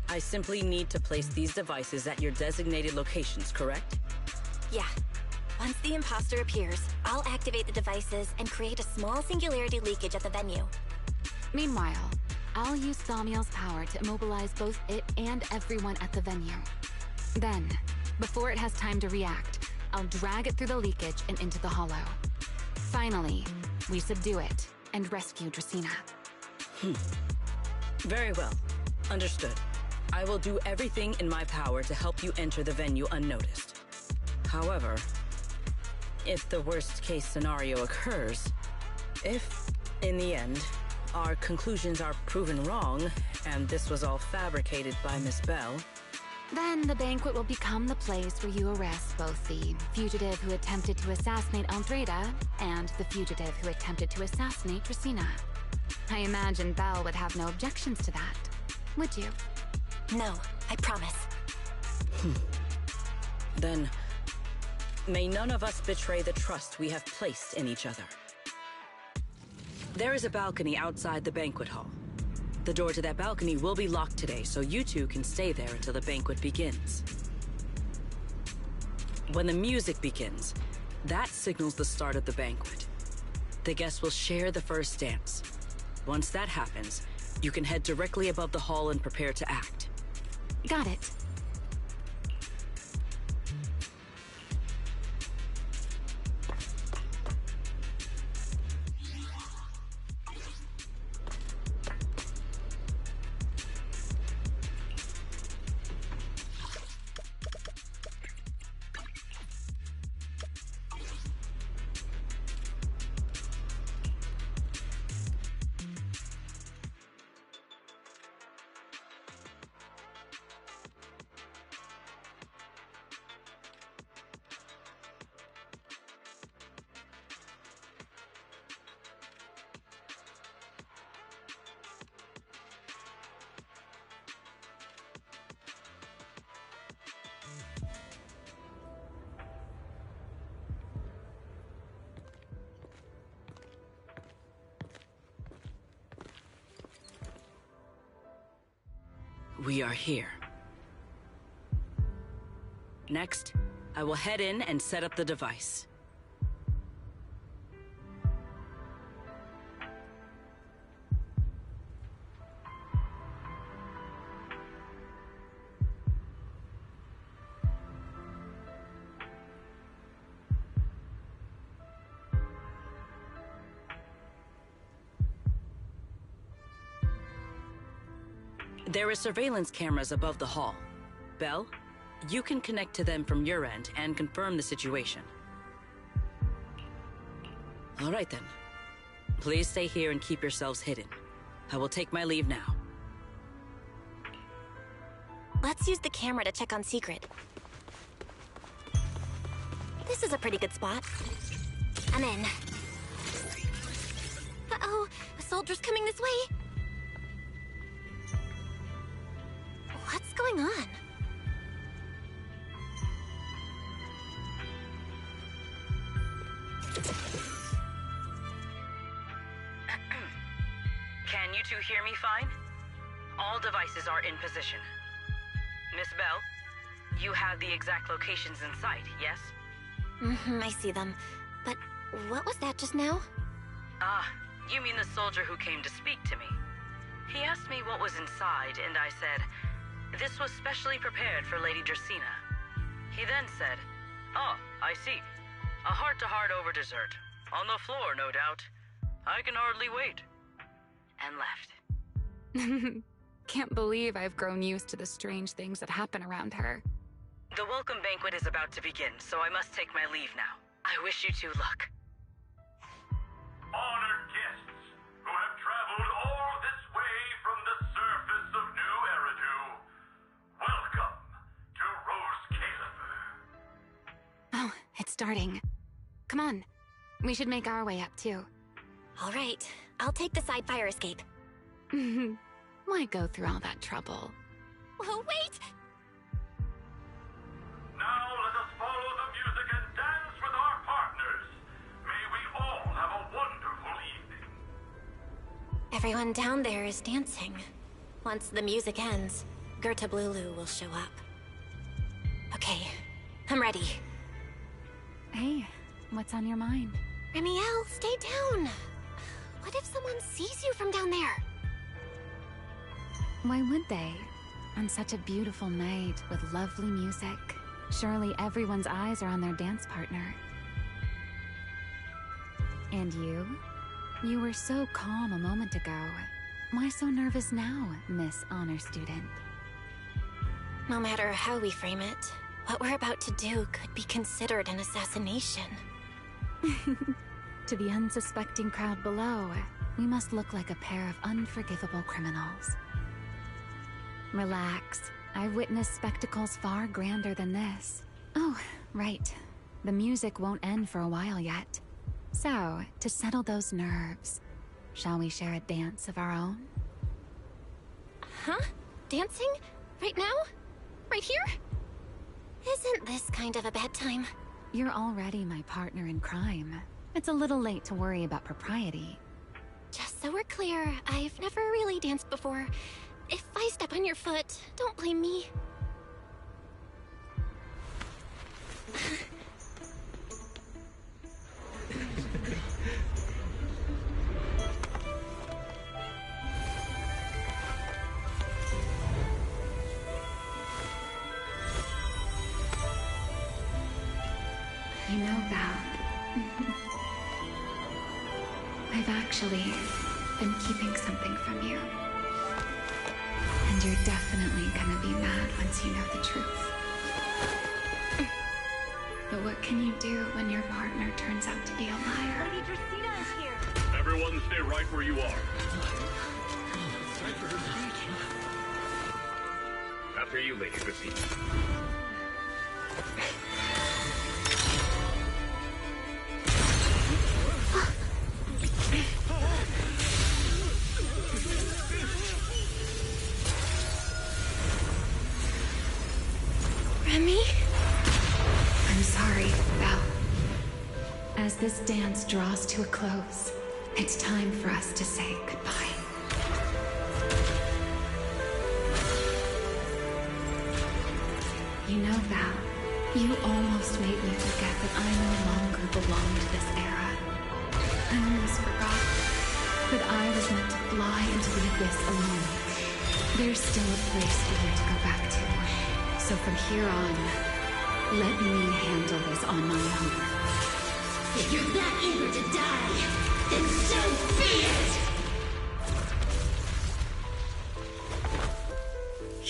I simply need to place these devices at your designated locations, correct? Yeah. Once the imposter appears, I'll activate the devices and create a small singularity leakage at the venue. Meanwhile, I'll use Thaumiel's power to immobilize both it and everyone at the venue. Then, before it has time to react, I'll drag it through the leakage and into the hollow. Finally, we subdue it and rescue Dracaena. Very well. Understood. I will do everything in my power to help you enter the venue unnoticed. However, if the worst-case scenario occurs, if, in the end, our conclusions are proven wrong, and this was all fabricated by Miss Bell, then the banquet will become the place where you arrest both the fugitive who attempted to assassinate Alfreda and the fugitive who attempted to assassinate Dracaena. I imagine Belle would have no objections to that, would you? No, I promise. Then, may none of us betray the trust we have placed in each other. There is a balcony outside the banquet hall. The door to that balcony will be locked today, so you two can stay there until the banquet begins. When the music begins, that signals the start of the banquet. The guests will share the first dance. Once that happens, You can head directly above the hall and prepare to act. Got it. We are here. Next, I will head in and set up the device. There are surveillance cameras above the hall. Belle, you can connect to them from your end and confirm the situation. All right then. Please stay here and keep yourselves hidden. I will take my leave now. Let's use the camera to check on Secret. This is a pretty good spot. I'm in. Uh-oh, a soldier's coming this way. What's going on? Can you two hear me fine? All devices are in position. Miss Belle, you have the exact locations in sight, yes? I see them. But what was that just now? Ah, you mean the soldier who came to speak to me. He asked me what was inside, and I said, this was specially prepared for Lady Dracaena. He then said, oh, I see. A heart-to-heart over dessert. On the floor, no doubt. I can hardly wait. And left. Can't believe I've grown used to the strange things that happen around her. The welcome banquet is about to begin, so I must take my leave now. I wish you two luck. Honored guests who have traveled all this way from the surface of New Eridu, welcome to Rose Caliber. Oh, it's starting. Come on. We should make our way up, too. All right, I'll take the side fire escape. Why go through all that trouble? Oh, wait! Now let us follow the music and dance with our partners. May we all have a wonderful evening. Everyone down there is dancing. Once the music ends, Gerta Blulu will show up. Okay, I'm ready. Hey, what's on your mind? Remiel, stay down. What if someone sees you from down there? Why would they? On such a beautiful night with lovely music, surely everyone's eyes are on their dance partner. And you? You were so calm a moment ago. Why so nervous now, Miss Honor Student? No matter how we frame it, what we're about to do could be considered an assassination. To the unsuspecting crowd below, we must look like a pair of unforgivable criminals. Relax. I've witnessed spectacles far grander than this. Oh, right. The music won't end for a while yet. So, to settle those nerves, shall we share a dance of our own? Huh? Dancing? Right now? Right here? Isn't this kind of a bad time? You're already my partner in crime. It's a little late to worry about propriety. Just so we're clear, I've never really danced before. If I step on your foot, don't blame me. You know, Val, I've actually been keeping something from you. And you're definitely gonna be mad once you know the truth. But what can you do when your partner turns out to be a liar? Lady Dracena is here. Everyone stay right where you are. After you, Lady Dracena. Remy? I'm sorry, Val. As this dance draws to a close, it's time for us to say goodbye. You know, Val, you almost made me forget that I no longer belong to this era. I almost forgot that I was meant to fly into the abyss alone. There's still a place for you to go back to. So from here on, let me handle this on my own. If you're that eager to die, then so be it!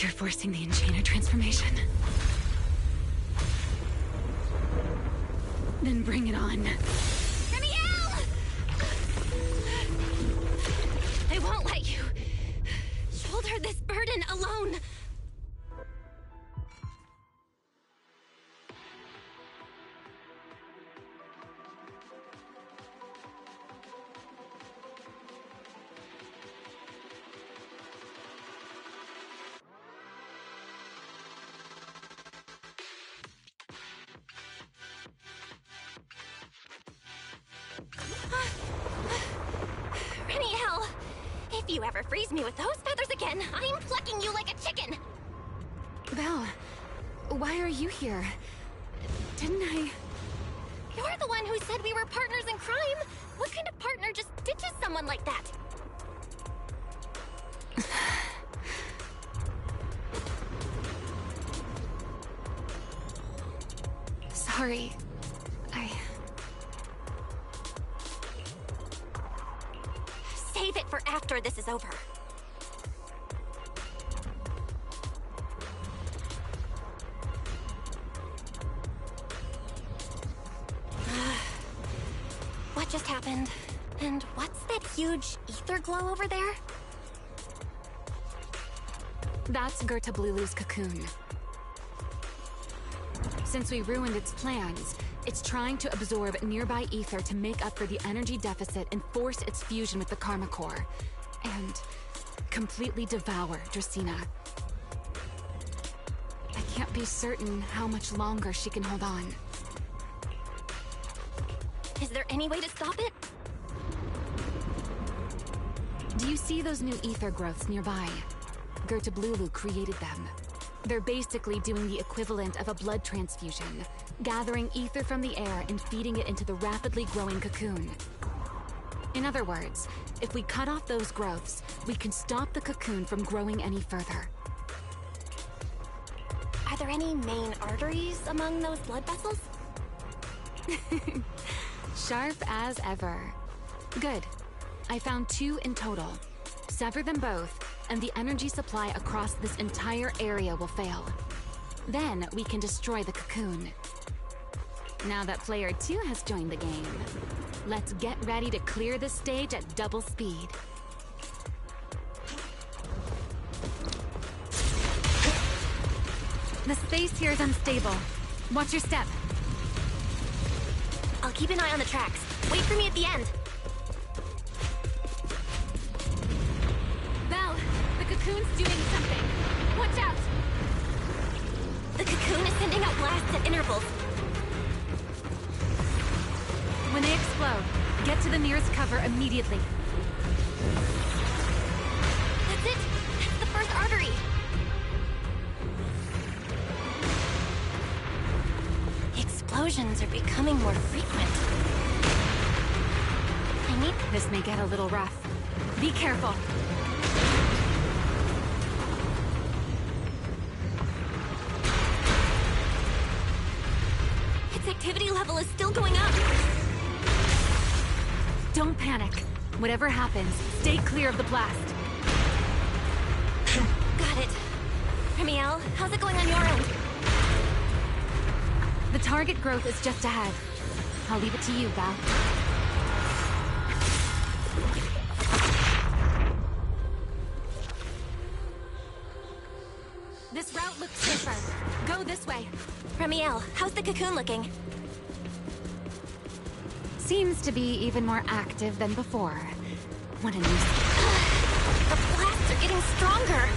You're forcing the Enchainer transformation. Then bring it on. Remiel! I won't let you shoulder this burden alone. Remiel! If you ever freeze me with those feathers again, I'm plucking you like a chicken! Val, why are you here? Didn't I... You're the one who said we were partners in crime! What kind of partner just ditches someone like that? Sorry. Save it for after this is over. What just happened? And what's that huge ether glow over there? That's Gertablulu's cocoon. Since we ruined its plans, it's trying to absorb nearby ether to make up for the energy deficit and force its fusion with the Karma Core. And completely devour Dracena. I can't be certain how much longer she can hold on. Is there any way to stop it? Do you see those new ether growths nearby? Gertablulu created them. They're basically doing the equivalent of a blood transfusion, gathering ether from the air and feeding it into the rapidly growing cocoon. In other words, if we cut off those growths, we can stop the cocoon from growing any further. Are there any main arteries among those blood vessels? Sharp as ever. Good. I found 2 in total. Sever them both, and the energy supply across this entire area will fail. Then we can destroy the cocoon. Now that player 2 has joined the game, let's get ready to clear the stage at double speed. The space here is unstable. Watch your step. I'll keep an eye on the tracks. Wait for me at the end. Val, the cocoon's doing something. Watch out! The cocoon is sending out blasts at intervals. When they explode, get to the nearest cover immediately. That's it! That's the first artery! The explosions are becoming more frequent. This may get a little rough. Be careful. It's Its activity level is still going up. Don't panic. Whatever happens, stay clear of the blast. Got it. Remiel, how's it going on your end? The target growth is just ahead. I'll leave it to you, Val. This route looks safer. Go this way. Remiel, how's the cocoon looking? Seems to be even more active than before. What a nuisance. The blasts are getting stronger.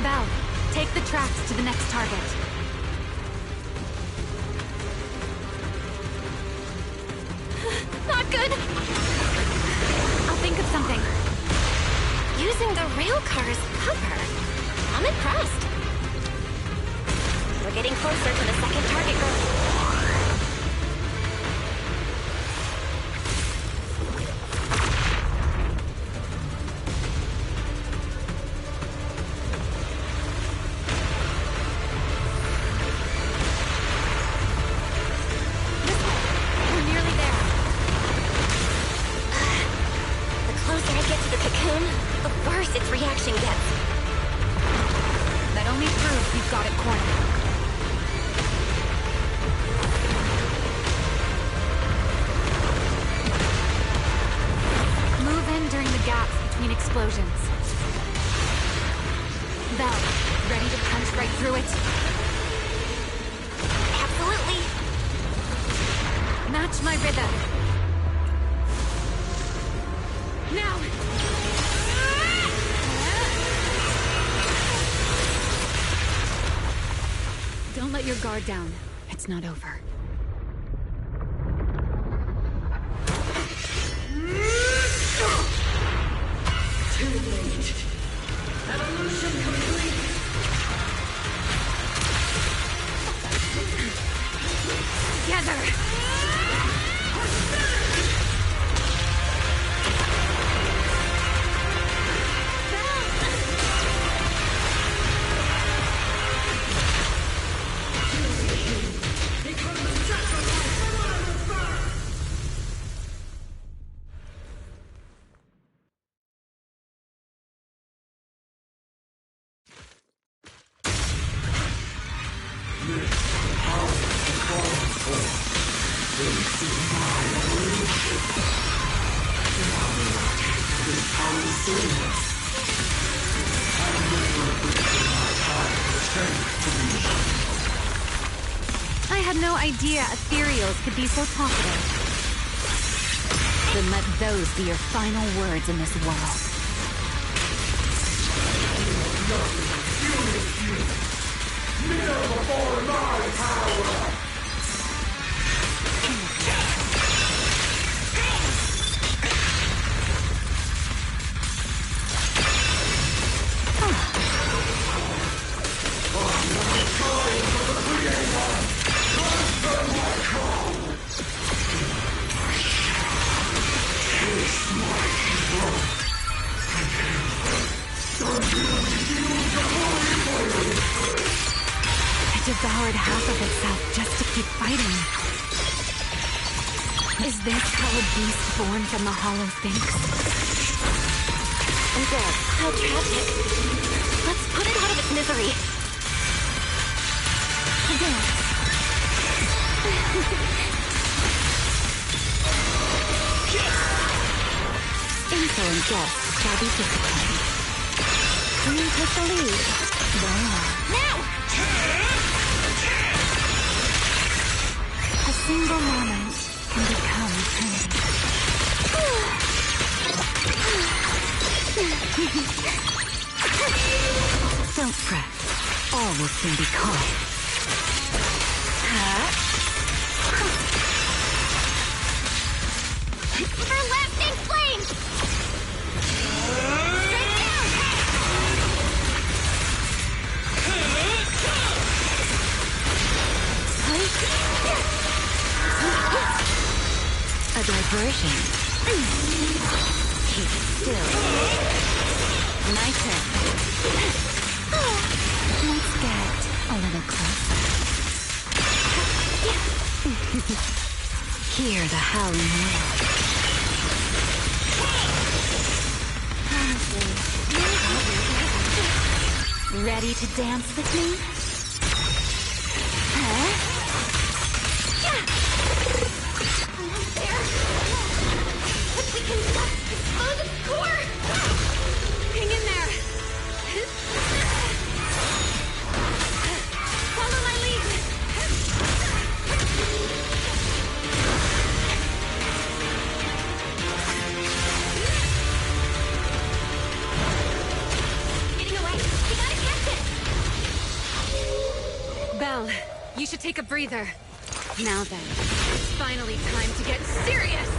Val, take the tracks to the next target. Not good. I'll think of something. Using the rail car as cover. I'm impressed. We're getting closer to the second target group. Your guard down. It's not over. Too late. Evolution complete. Together. I had no idea ethereals could be so talkative. Then let those be your final words in this world. Kneel before my power! Devoured half of itself just to keep fighting. Is this how a beast born from the hollow thinks? I'm dead. How tragic. Let's put it out of its misery. Insolent guests shall be disciplined. You take the lead. Very well. Now! A single moment can become eternity. Don't fret. All will soon be calm. Everlasting flame! Straight down! A diversion. Keep still. My turn. Let's get a little closer. Hear the howling wind. Ready to dance with me? Huh? Almost there. But we can just explode its core. Hang in there! Follow my lead! Getting away. We gotta catch it. Belle, you should take a breather. Now then, it's finally time to get serious!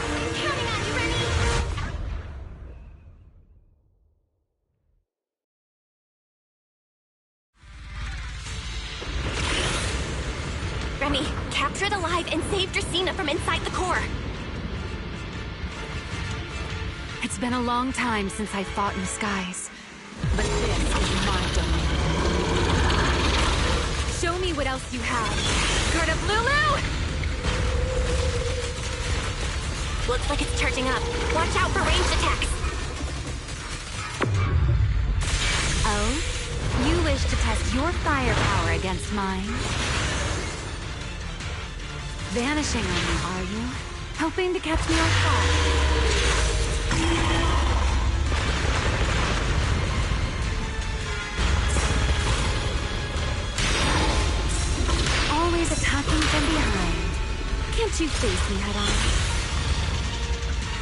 I'm counting on you, Remy. Remy, capture the live and save Dracaena from inside the core. It's been a long time since I fought in the skies, but this is my domain. Show me what else you have. Skirt of Lulu! Looks like it's charging up. Watch out for ranged attacks. Oh? You wish to test your firepower against mine? Vanishing on me, are you? Hoping to catch me off guard? Always attacking from behind. Can't you face me head on?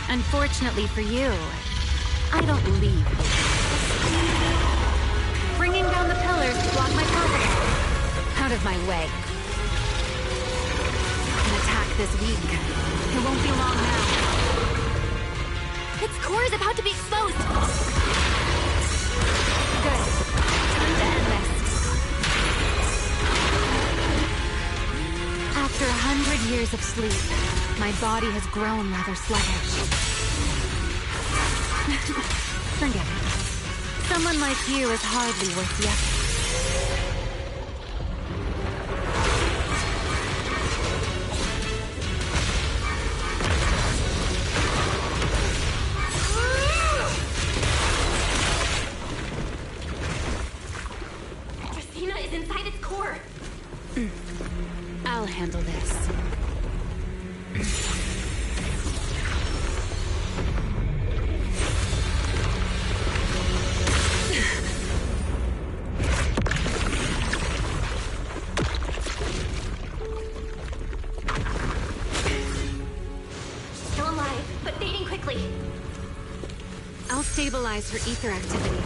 Unfortunately for you, I don't leave. Bringing down the pillars to block my path. Out of my way. An attack this week. It won't be long now. Its core is about to be exposed. Good. Time to end this. After 100 years of sleep, my body has grown rather sluggish. Forget it. Someone like you is hardly worth the effort. Dracaena is inside its core. I'll handle this. Still alive, but fading quickly. I'll stabilize her ether activity.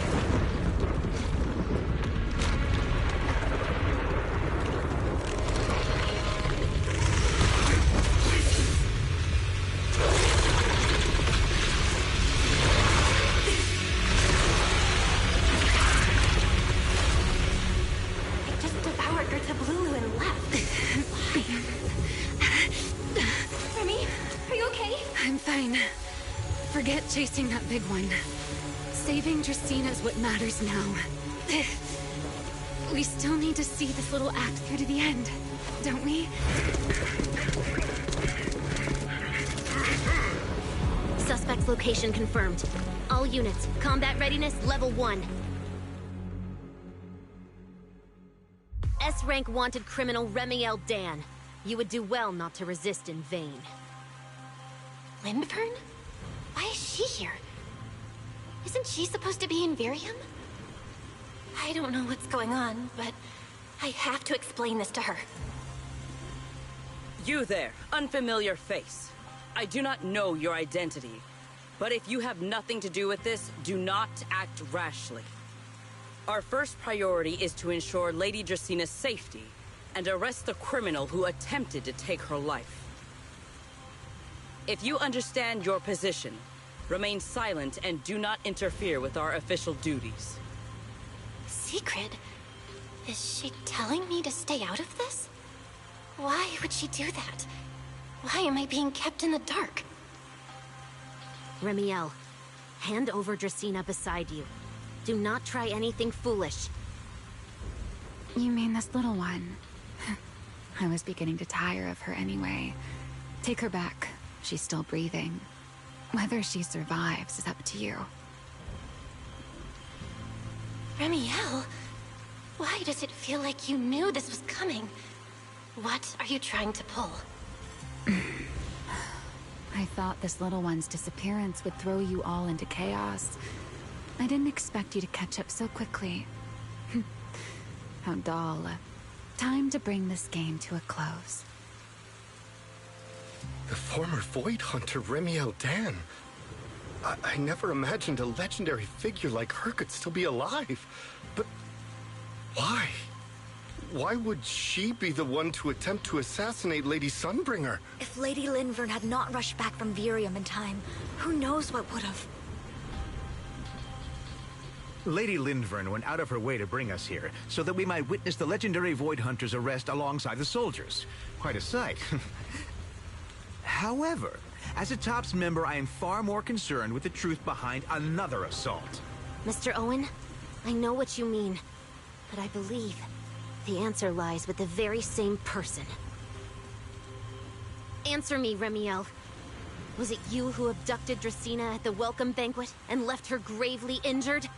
It just devoured Lulu and left. Remy, are you okay? I'm fine. Forget chasing that big one. Saving Dracaena is what matters now. We still need to see this little act through to the end, don't we? Suspect's location confirmed. All units, combat readiness level 1. S-rank wanted criminal Remy L. Dan. You would do well not to resist in vain. Lindburn? Why is she here? Isn't she supposed to be in Virium? I don't know what's going on, but I have to explain this to her. You there, unfamiliar face. I do not know your identity, but if you have nothing to do with this, do not act rashly. Our first priority is to ensure Lady Dracena's safety and arrest the criminal who attempted to take her life. If you understand your position, remain silent and do not interfere with our official duties. Secret? Is she telling me to stay out of this? Why would she do that? Why am I being kept in the dark? Remiel, hand over Dracaena beside you. Do not try anything foolish. You mean this little one? I was beginning to tire of her anyway. Take her back. She's still breathing. Whether she survives is up to you. Remiel, why does it feel like you knew this was coming? What are you trying to pull? I thought this little one's disappearance would throw you all into chaos. I didn't expect you to catch up so quickly. How dull. Time to bring this game to a close. The former Void Hunter Remiel Dan. I never imagined a legendary figure like her could still be alive. But why? Why would she be the one to attempt to assassinate Lady Sunbringer? If Lady Linvern had not rushed back from Virium in time, who knows what would have... Lady Linvern went out of her way to bring us here, so that we might witness the legendary Void Hunter's arrest alongside the soldiers. Quite a sight. However, as a TOPS member, I am far more concerned with the truth behind another assault. Mr. Owen, I know what you mean, but I believe the answer lies with the very same person. Answer me, Remiel. Was it you who abducted Dracena at the welcome banquet and left her gravely injured?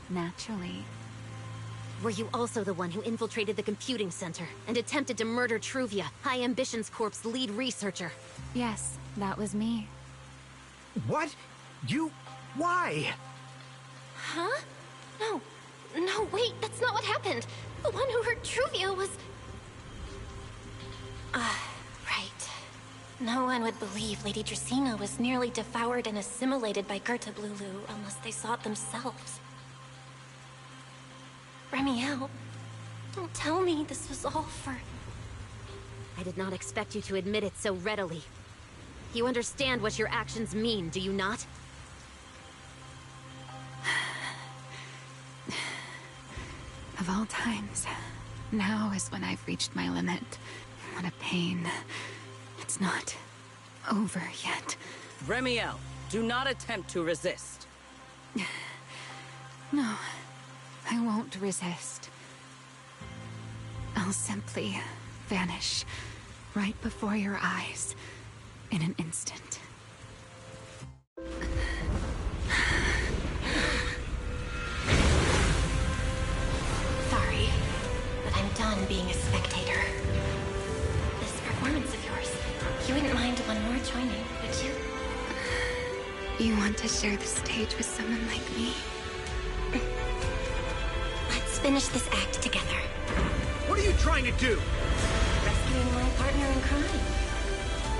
Naturally. Were you also the one who infiltrated the computing center and attempted to murder Truvia, High Ambitions Corp's lead researcher? Yes, that was me. What? You... why? Huh? No, wait, that's not what happened. The one who hurt Truvia was... right. No one would believe Lady Dracena was nearly devoured and assimilated by Gerta Blulu unless they saw it themselves. Remiel, don't tell me this was all for... I did not expect you to admit it so readily. You understand what your actions mean, do you not? Of all times, now is when I've reached my limit. What a pain. It's not over yet. Remiel, do not attempt to resist. No, I won't resist. I'll simply vanish right before your eyes in an instant. Sorry, but I'm done being a spectator. This performance of yours, you wouldn't mind one more joining, would you? You want to share the stage with someone like me? Let's finish this act together. What are you trying to do? Rescuing my partner in crime.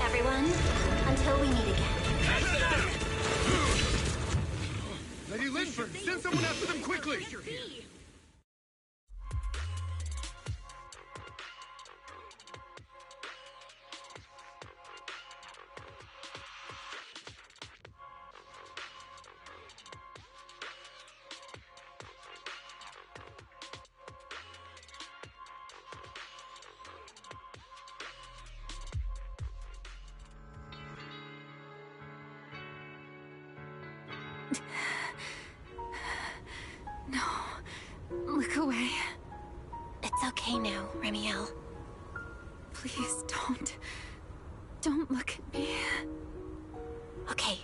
Everyone, until we meet again. Lady Linford, send someone after them quickly! No. Look away. It's okay now, Remiel. Please don't. Don't look at me. Okay.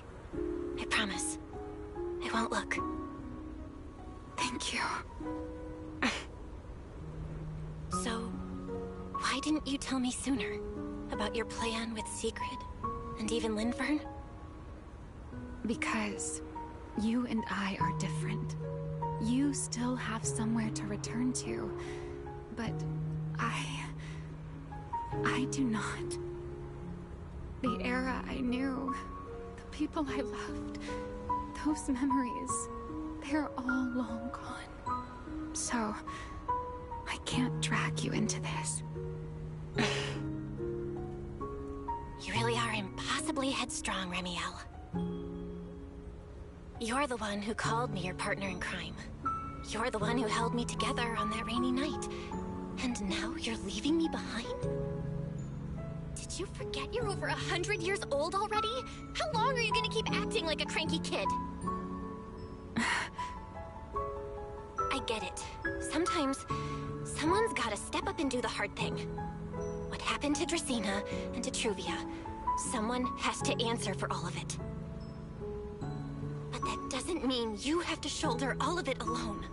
I promise. I won't look. Thank you. So, why didn't you tell me sooner about your plan with Sigrid and even Linfern? Because you and I are different. You still have somewhere to return to, but I do not. The era I knew, the people I loved, those memories, they're all long gone. So, I can't drag you into this. You really are impossibly headstrong, Remiel. You're the one who called me your partner in crime. You're the one who held me together on that rainy night. And now you're leaving me behind? Did you forget you're over 100 years old already? How long are you gonna keep acting like a cranky kid? I get it. Sometimes Someone's gotta step up and do the hard thing. What happened to Dracaena and to Truvia? Someone has to answer for all of it. But that doesn't mean you have to shoulder all of it alone.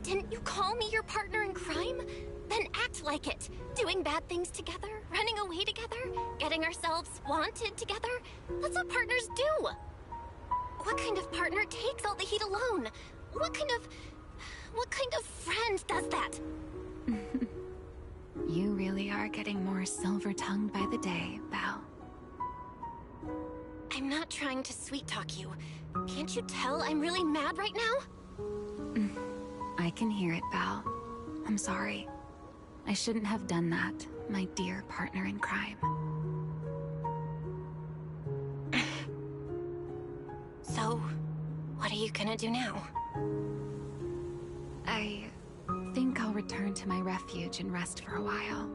Didn't you call me your partner in crime? Then act like it. Doing bad things together, running away together, getting ourselves wanted together. That's what partners do. What kind of partner takes all the heat alone? What kind of friend does that? You really are getting more silver-tongued by the day, Belle. I'm not trying to sweet-talk you. Can't you tell I'm really mad right now? I can hear it, Belle. I'm sorry. I shouldn't have done that, my dear partner in crime. So, what are you gonna do now? I think I'll return to my refuge and rest for a while.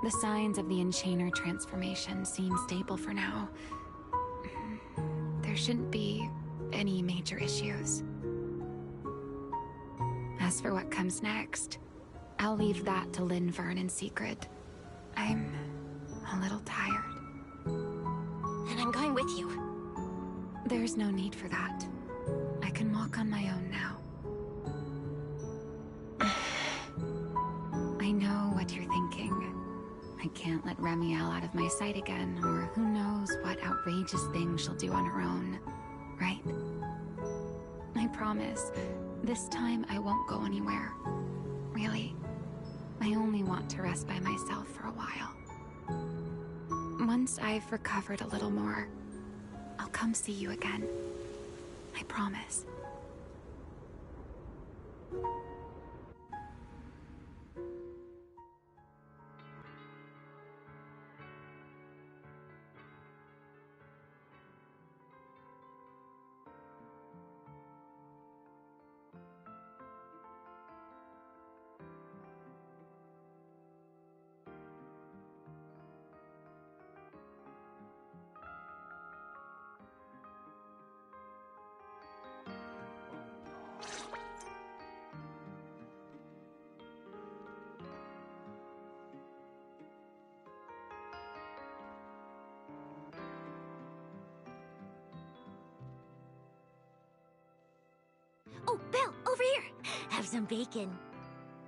The signs of the Enchainer transformation seem stable for now. There shouldn't be any major issues. As for what comes next, I'll leave that to Lindvern in secret. I'm a little tired. And I'm going with you. There's no need for that. I can walk on my own now. I know what you're thinking. I can't let Remiel out of my sight again, or who knows what outrageous thing she'll do on her own, right? I promise, this time I won't go anywhere. Really, I only want to rest by myself for a while. Once I've recovered a little more, I'll come see you again. I promise. Oh, Belle, over here! Have some bacon.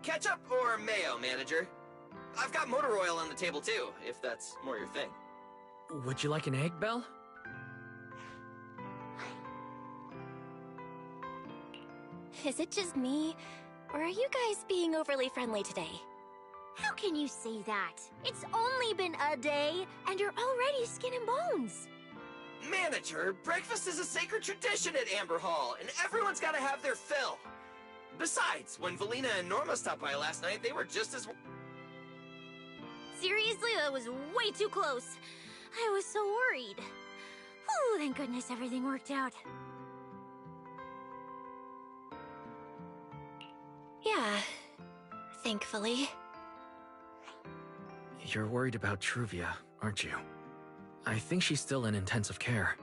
Ketchup or mayo, manager? I've got motor oil on the table too, if that's more your thing. Would you like an egg, Belle? Is it just me? Or are you guys being overly friendly today? How can you say that? It's only been a day, and you're already skin and bones. Manager, breakfast is a sacred tradition at Amber Hall, and everyone's gotta have their fill. Besides, when Valina and Norma stopped by last night, they were just as... Seriously, that was way too close. I was so worried. Whew, thank goodness everything worked out. Yeah, thankfully. You're worried about Truvia, aren't you? I think she's still in intensive care.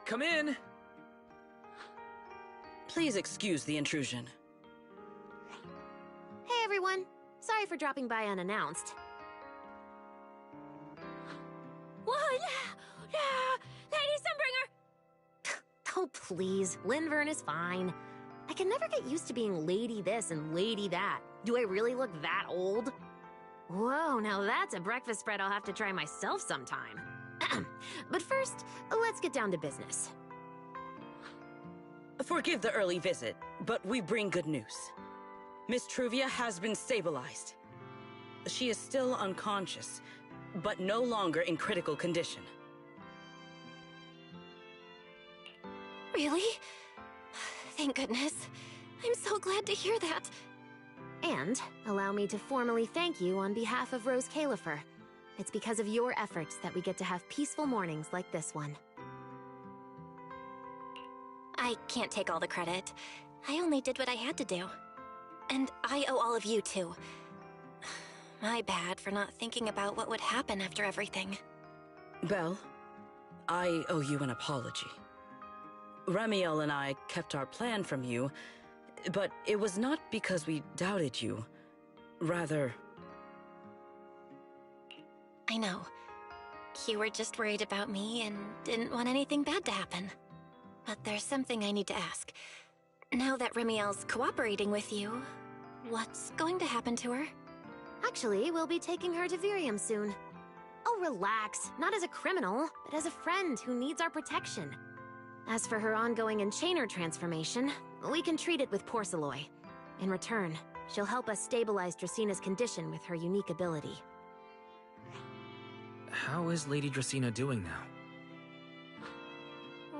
Come in! Please excuse the intrusion. Hey everyone, sorry for dropping by unannounced. Whoa, Lady Sunbringer! Oh please, Lindvern is fine. I can never get used to being lady this and lady that. Do I really look that old? Whoa, now that's a breakfast spread I'll have to try myself sometime. But first, let's get down to business. Forgive the early visit, but we bring good news. Miss Truvia has been stabilized. She is still unconscious, but no longer in critical condition. Really? Thank goodness. I'm so glad to hear that. And allow me to formally thank you on behalf of Rose Califer. It's because of your efforts that we get to have peaceful mornings like this one. I can't take all the credit. I only did what I had to do. And I owe all of you, too. My bad for not thinking about what would happen after everything. Belle, I owe you an apology. Remiel and I kept our plan from you, but it was not because we doubted you. Rather... I know. You were just worried about me and didn't want anything bad to happen. But there's something I need to ask. Now that Remiel's cooperating with you, what's going to happen to her? Actually, we'll be taking her to Virium soon. Oh, relax. Not as a criminal, but as a friend who needs our protection. As for her ongoing enchainer transformation, we can treat it with Porceloy. In return, she'll help us stabilize Dracina's condition with her unique ability. How is Lady Dracina doing now?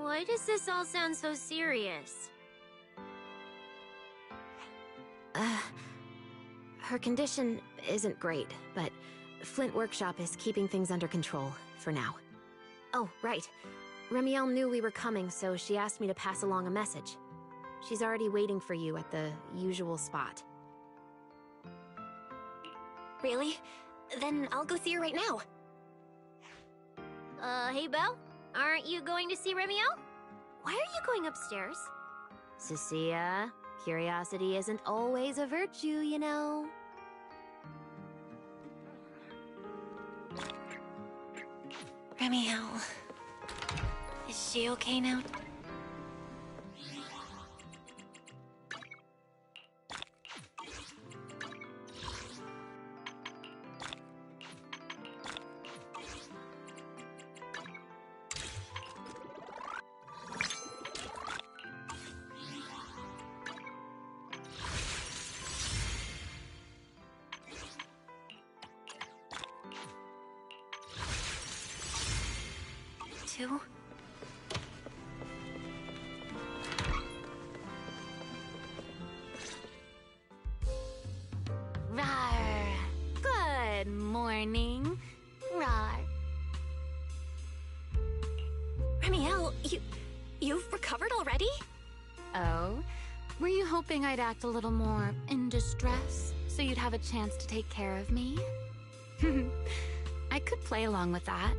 Why does this all sound so serious? Her condition isn't great, but Flint Workshop is keeping things under control, for now. Oh, right. Remiel knew we were coming, so she asked me to pass along a message. She's already waiting for you at the usual spot. Really? Then I'll go see her right now. Hey Belle? Aren't you going to see Remiel? Why are you going upstairs? Cecilia, curiosity isn't always a virtue, you know. Remiel... Is she okay now? Two? Rawr. Good morning. Rawr. Remiel, you've recovered already? Oh? Were you hoping I'd act a little more in distress, so you'd have a chance to take care of me? I could play along with that.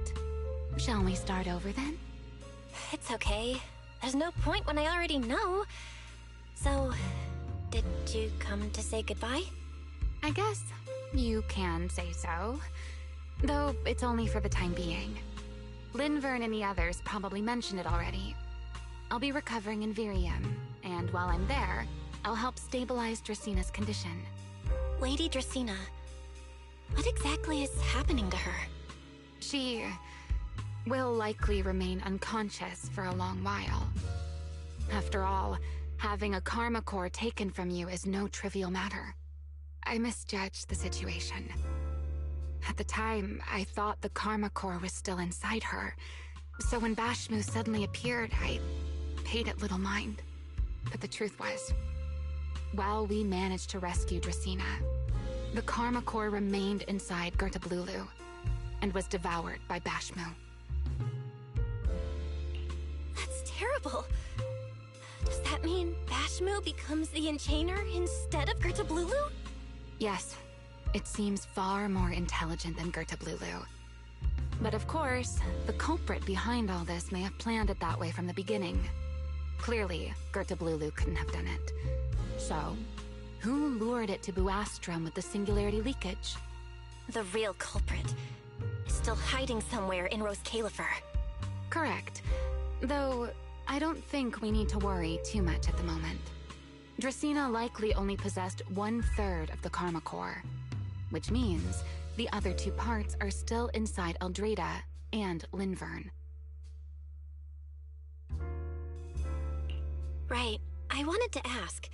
Shall we start over then? It's okay. There's no point when I already know. So, did you come to say goodbye? I guess you can say so. Though it's only for the time being. Linvern and the others probably mentioned it already. I'll be recovering in Virium, and while I'm there, I'll help stabilize Dracina's condition. Lady Dracina, what exactly is happening to her? She will likely remain unconscious for a long while. After all, having a karma core taken from you is no trivial matter. I misjudged the situation. At the time, I thought the karma core was still inside her, so when Bashmu suddenly appeared, I paid it little mind. But the truth was, while we managed to rescue Dracina, the karma core remained inside Gertablulu and was devoured by Bashmu. That's terrible. Does that mean Bashmu becomes the enchainer instead of Gertablulu? Yes, it seems far more intelligent than Gertablulu. But of course, the culprit behind all this may have planned it that way from the beginning. Clearly, Gertablulu couldn't have done it. So, who lured it to Buastrum with the singularity leakage? The real culprit is still hiding somewhere in Rose Califer. Correct. Though, I don't think we need to worry too much at the moment. Dracina likely only possessed 1/3 of the karma core, which means the other 2 parts are still inside Eldrada and Linvern. Right. I wanted to ask.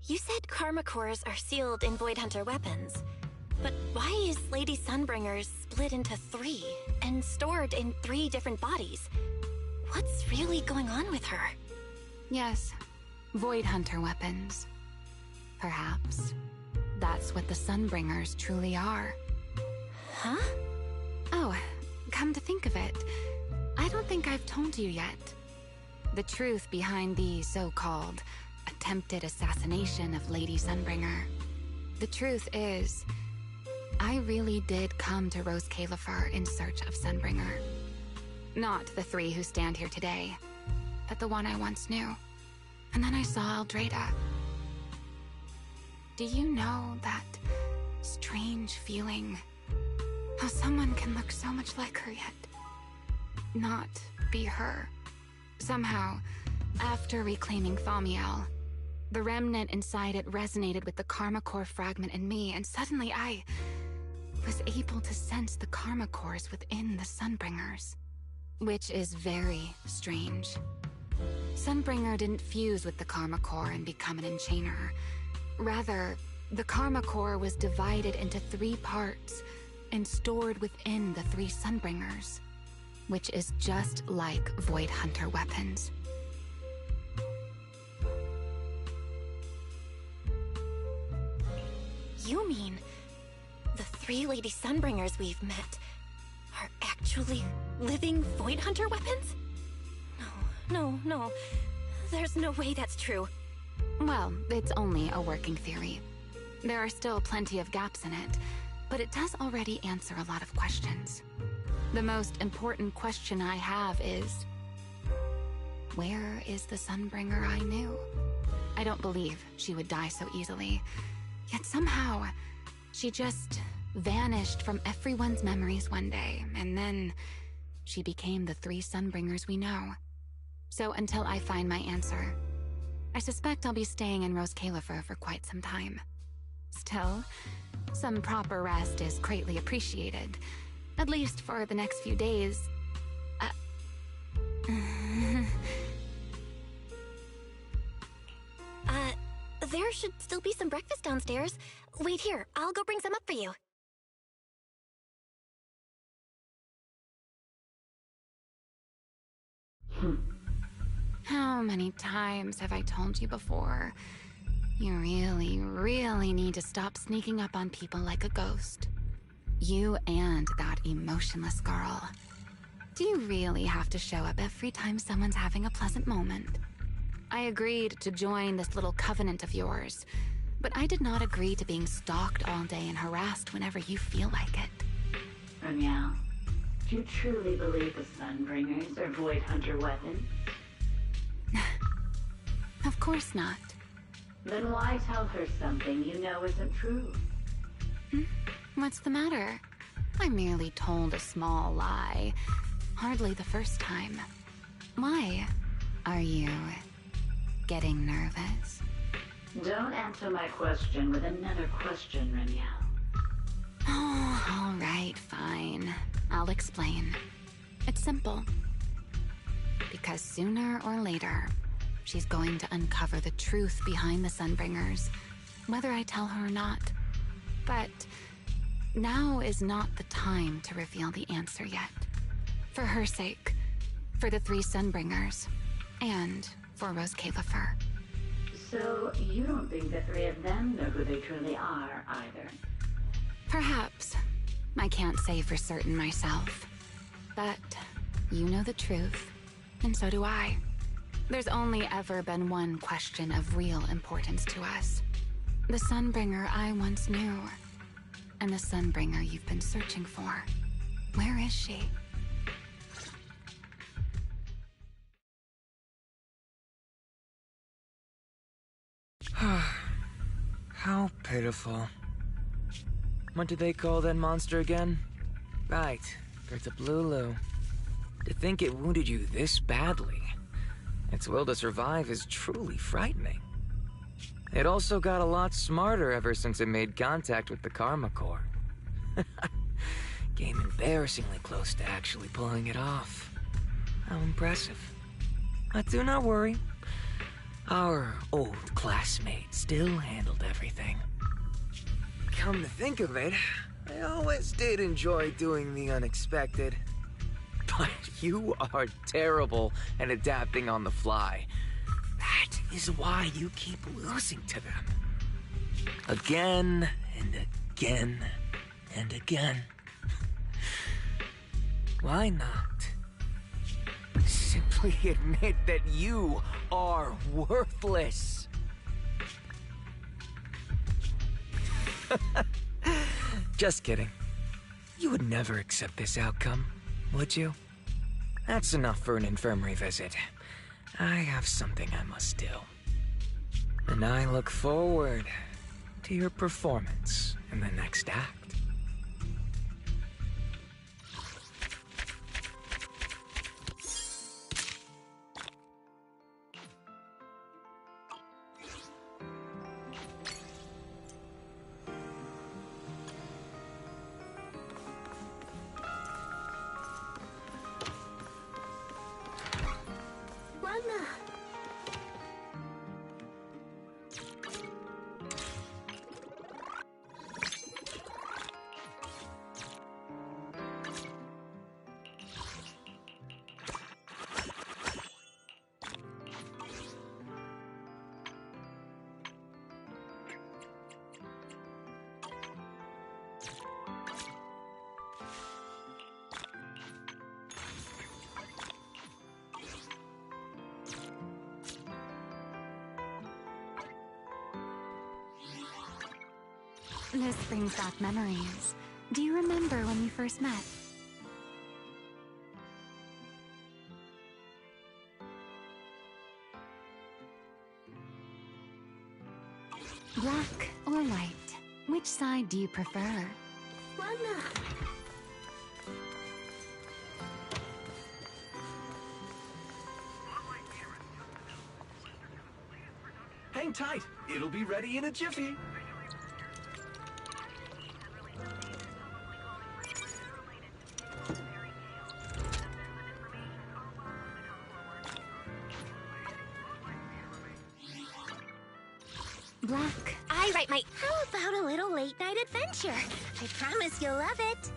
You said karma cores are sealed in Void Hunter weapons. But why is Lady Sunbringer's split into 3 and stored in 3 different bodies? What's really going on with her? Yes, Void Hunter weapons. Perhaps. That's what the Sunbringers truly are. Huh? Oh, come to think of it, I don't think I've told you yet. The truth behind the so-called attempted assassination of Lady Sunbringer. The truth is, I really did come to Rose Califer in search of Sunbringer. Not the 3 who stand here today. but the one I once knew. And then I saw Eldrada. Do you know that strange feeling? How someone can look so much like her yet not be her. Somehow, after reclaiming Thaumiel, the remnant inside it resonated with the Karma Core fragment in me, and suddenly I was able to sense the Karma Cores within the Sunbringers. Which is very strange. Sunbringer didn't fuse with the Karma Core and become an Enchainer. Rather, the Karma Core was divided into 3 parts and stored within the 3 Sunbringers, which is just like Void Hunter weapons. You mean the 3 Lady Sunbringers we've met are actually living Void Hunter weapons? No. There's no way that's true. Well, it's only a working theory. There are still plenty of gaps in it, but it does already answer a lot of questions. The most important question I have is, where is the Sunbringer I knew? I don't believe she would die so easily. Yet somehow, she just vanished from everyone's memories one day, and then she became the 3 Sunbringers we know. So until I find my answer, I suspect I'll be staying in Rose Califer for quite some time. Still, some proper rest is greatly appreciated, at least for the next few days. There should still be some breakfast downstairs. Wait here, I'll go bring some up for you. How many times have I told you before? You really need to stop sneaking up on people like a ghost. You and that emotionless girl. Do you really have to show up every time someone's having a pleasant moment? I agreed to join this little covenant of yours, but I did not agree to being stalked all day and harassed whenever you feel like it. Remiel, do you truly believe the Sunbringers are Void Hunter weapons? Of course not. Then why tell her something you know isn't true? What's the matter? I merely told a small lie. Hardly the first time. Why? Are you getting nervous? Don't answer my question with another question, Remiel. Oh, all right, fine. I'll explain. It's simple. Because sooner or later, she's going to uncover the truth behind the Sunbringers, whether I tell her or not. But now is not the time to reveal the answer yet. For her sake, for the 3 Sunbringers, and for Rose Califer. So you don't think the 3 of them know who they truly are, either? Perhaps. I can't say for certain myself. But you know the truth, and so do I. There's only ever been one question of real importance to us. The Sunbringer I once knew, and the Sunbringer you've been searching for. Where is she? How pitiful. What did they call that monster again? Right, Gertablulu. To think it wounded you this badly. Its will to survive is truly frightening. It also got a lot smarter ever since it made contact with the Karma Core. Came embarrassingly close to actually pulling it off. How impressive. But do not worry. Our old classmate still handled everything. Come to think of it, I always did enjoy doing the unexpected. But you are terrible at adapting on the fly. That is why you keep losing to them. Again and again and again. Why not? Simply admit that you are worthless. Just kidding. You would never accept this outcome, would you? That's enough for an infirmary visit. I have something I must do. And I look forward to your performance in the next act. This brings back memories. Do you remember when we first met? Black or white? Which side do you prefer? Hang tight. It'll be ready in a jiffy. Black. I write my... How about a little late-night adventure? I promise you'll love it.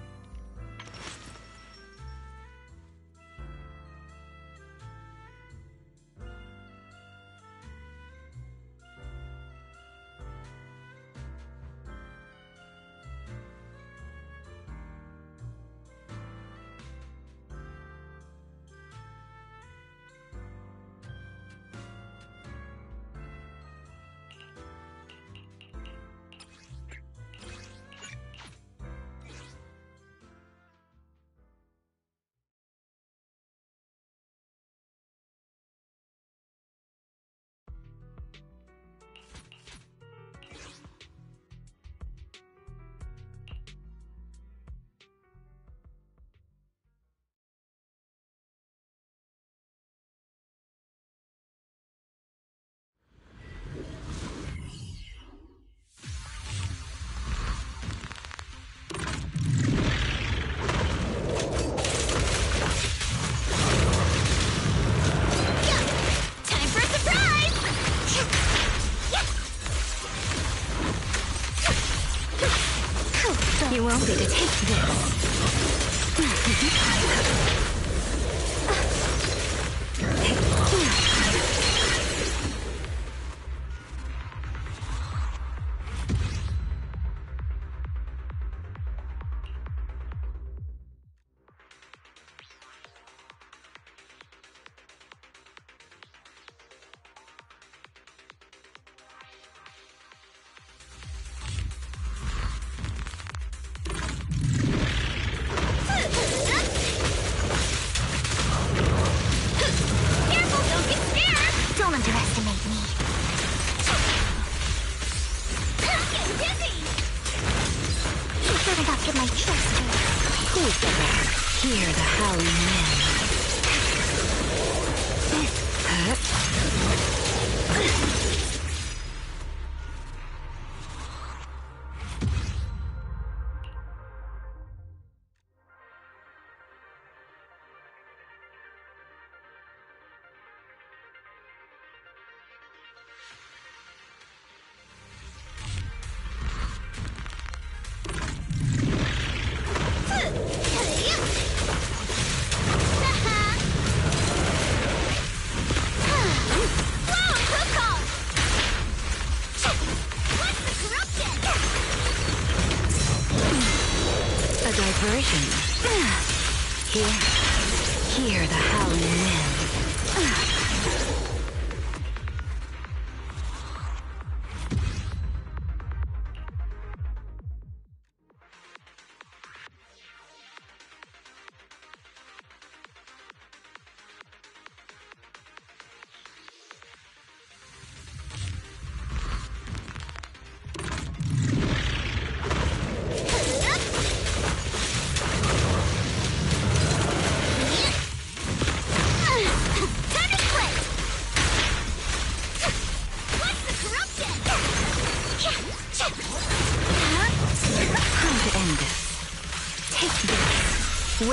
You won't be to take this.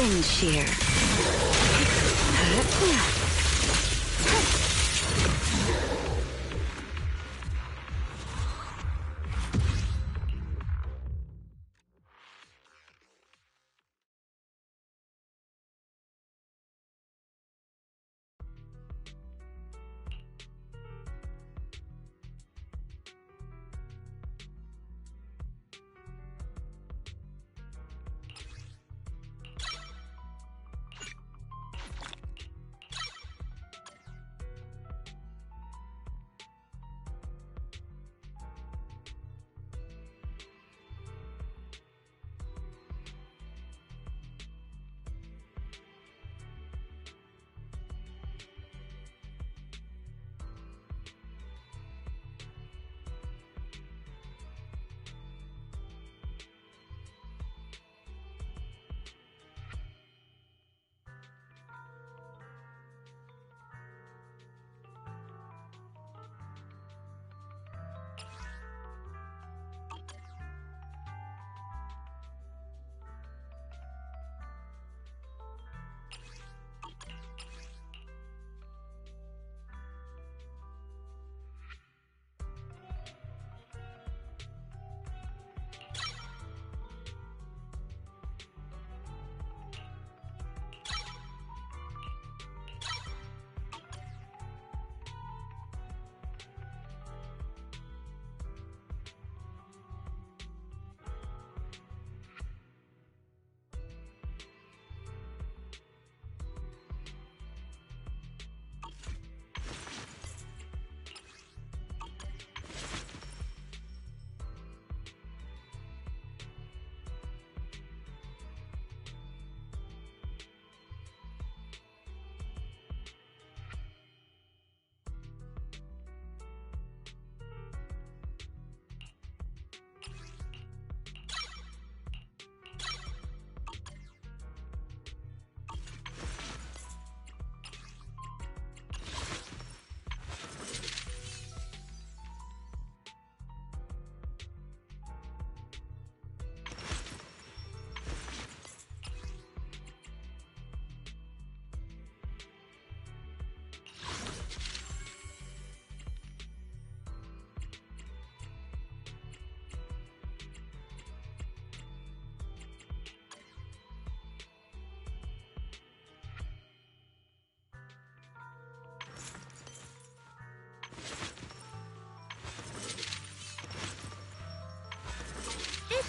wind shear.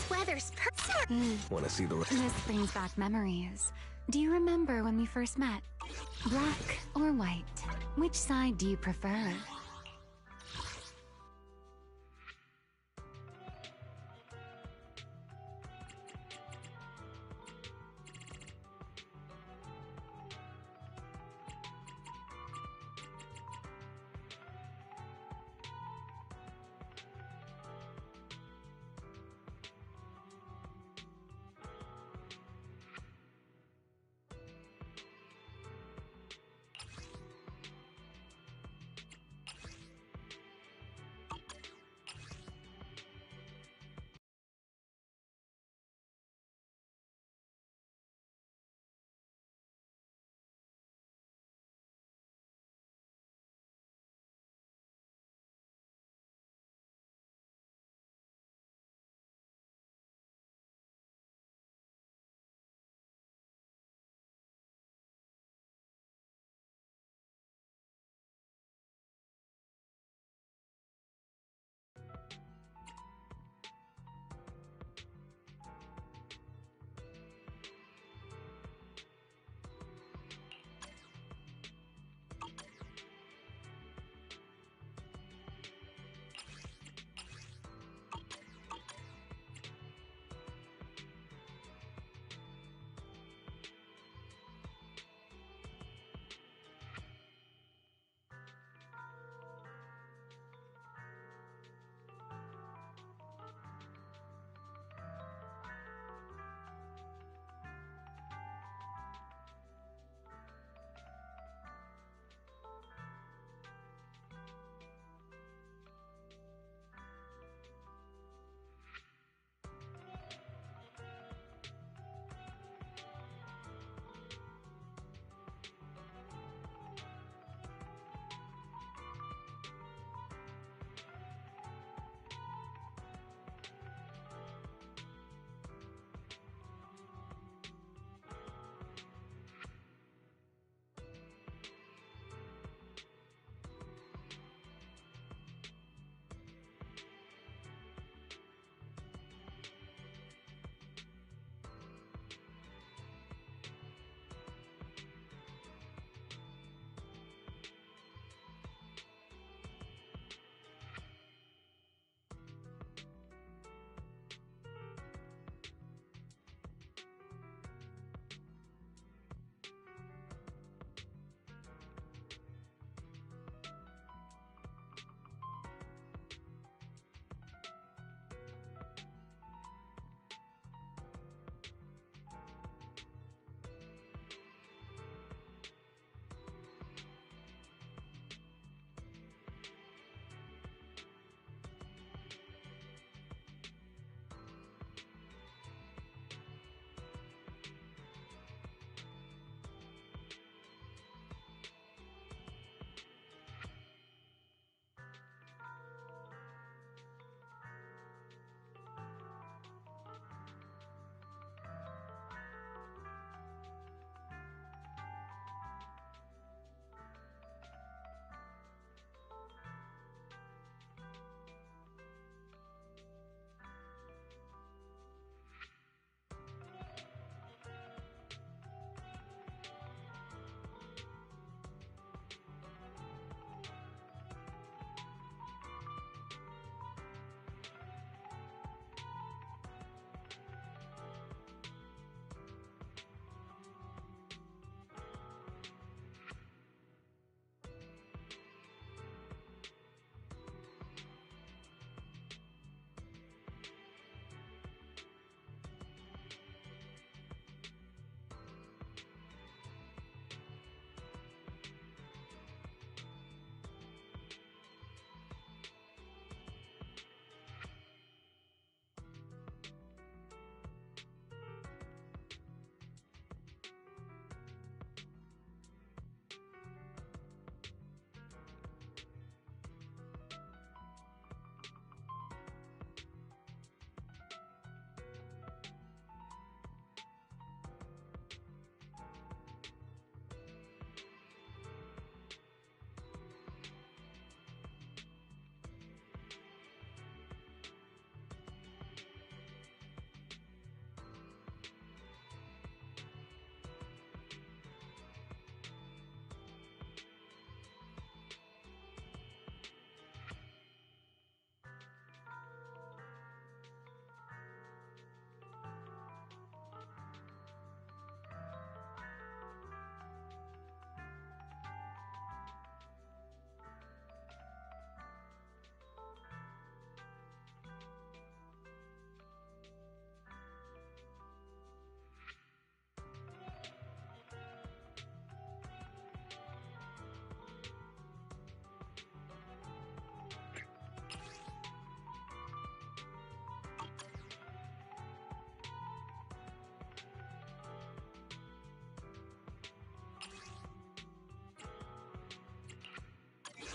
Weather's perfect. Want to see the rest? This brings back memories. Do you remember when we first met? Black or white? Which side do you prefer?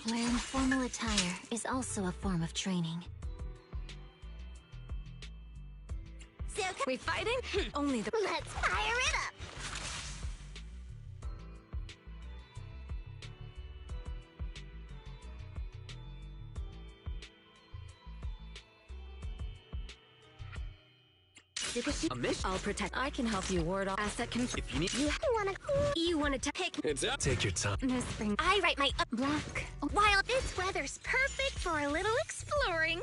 Wearing formal attire is also a form of training. We fighting? Only the— Let's fire it up! A mission? I'll protect. I can help you ward off asset control. If you need— You wanted to pick— It's up. Take your time. This spring. I write my Black. while this weather's perfect for a little exploring.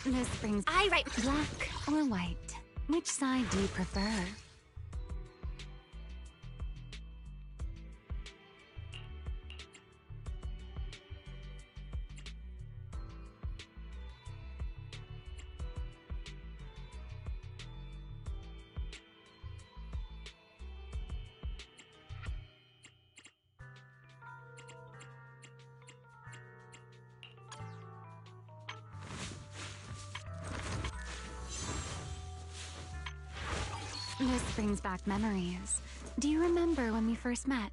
This brings... Black or white? Which side do you prefer? This brings back memories. Do you remember when we first met?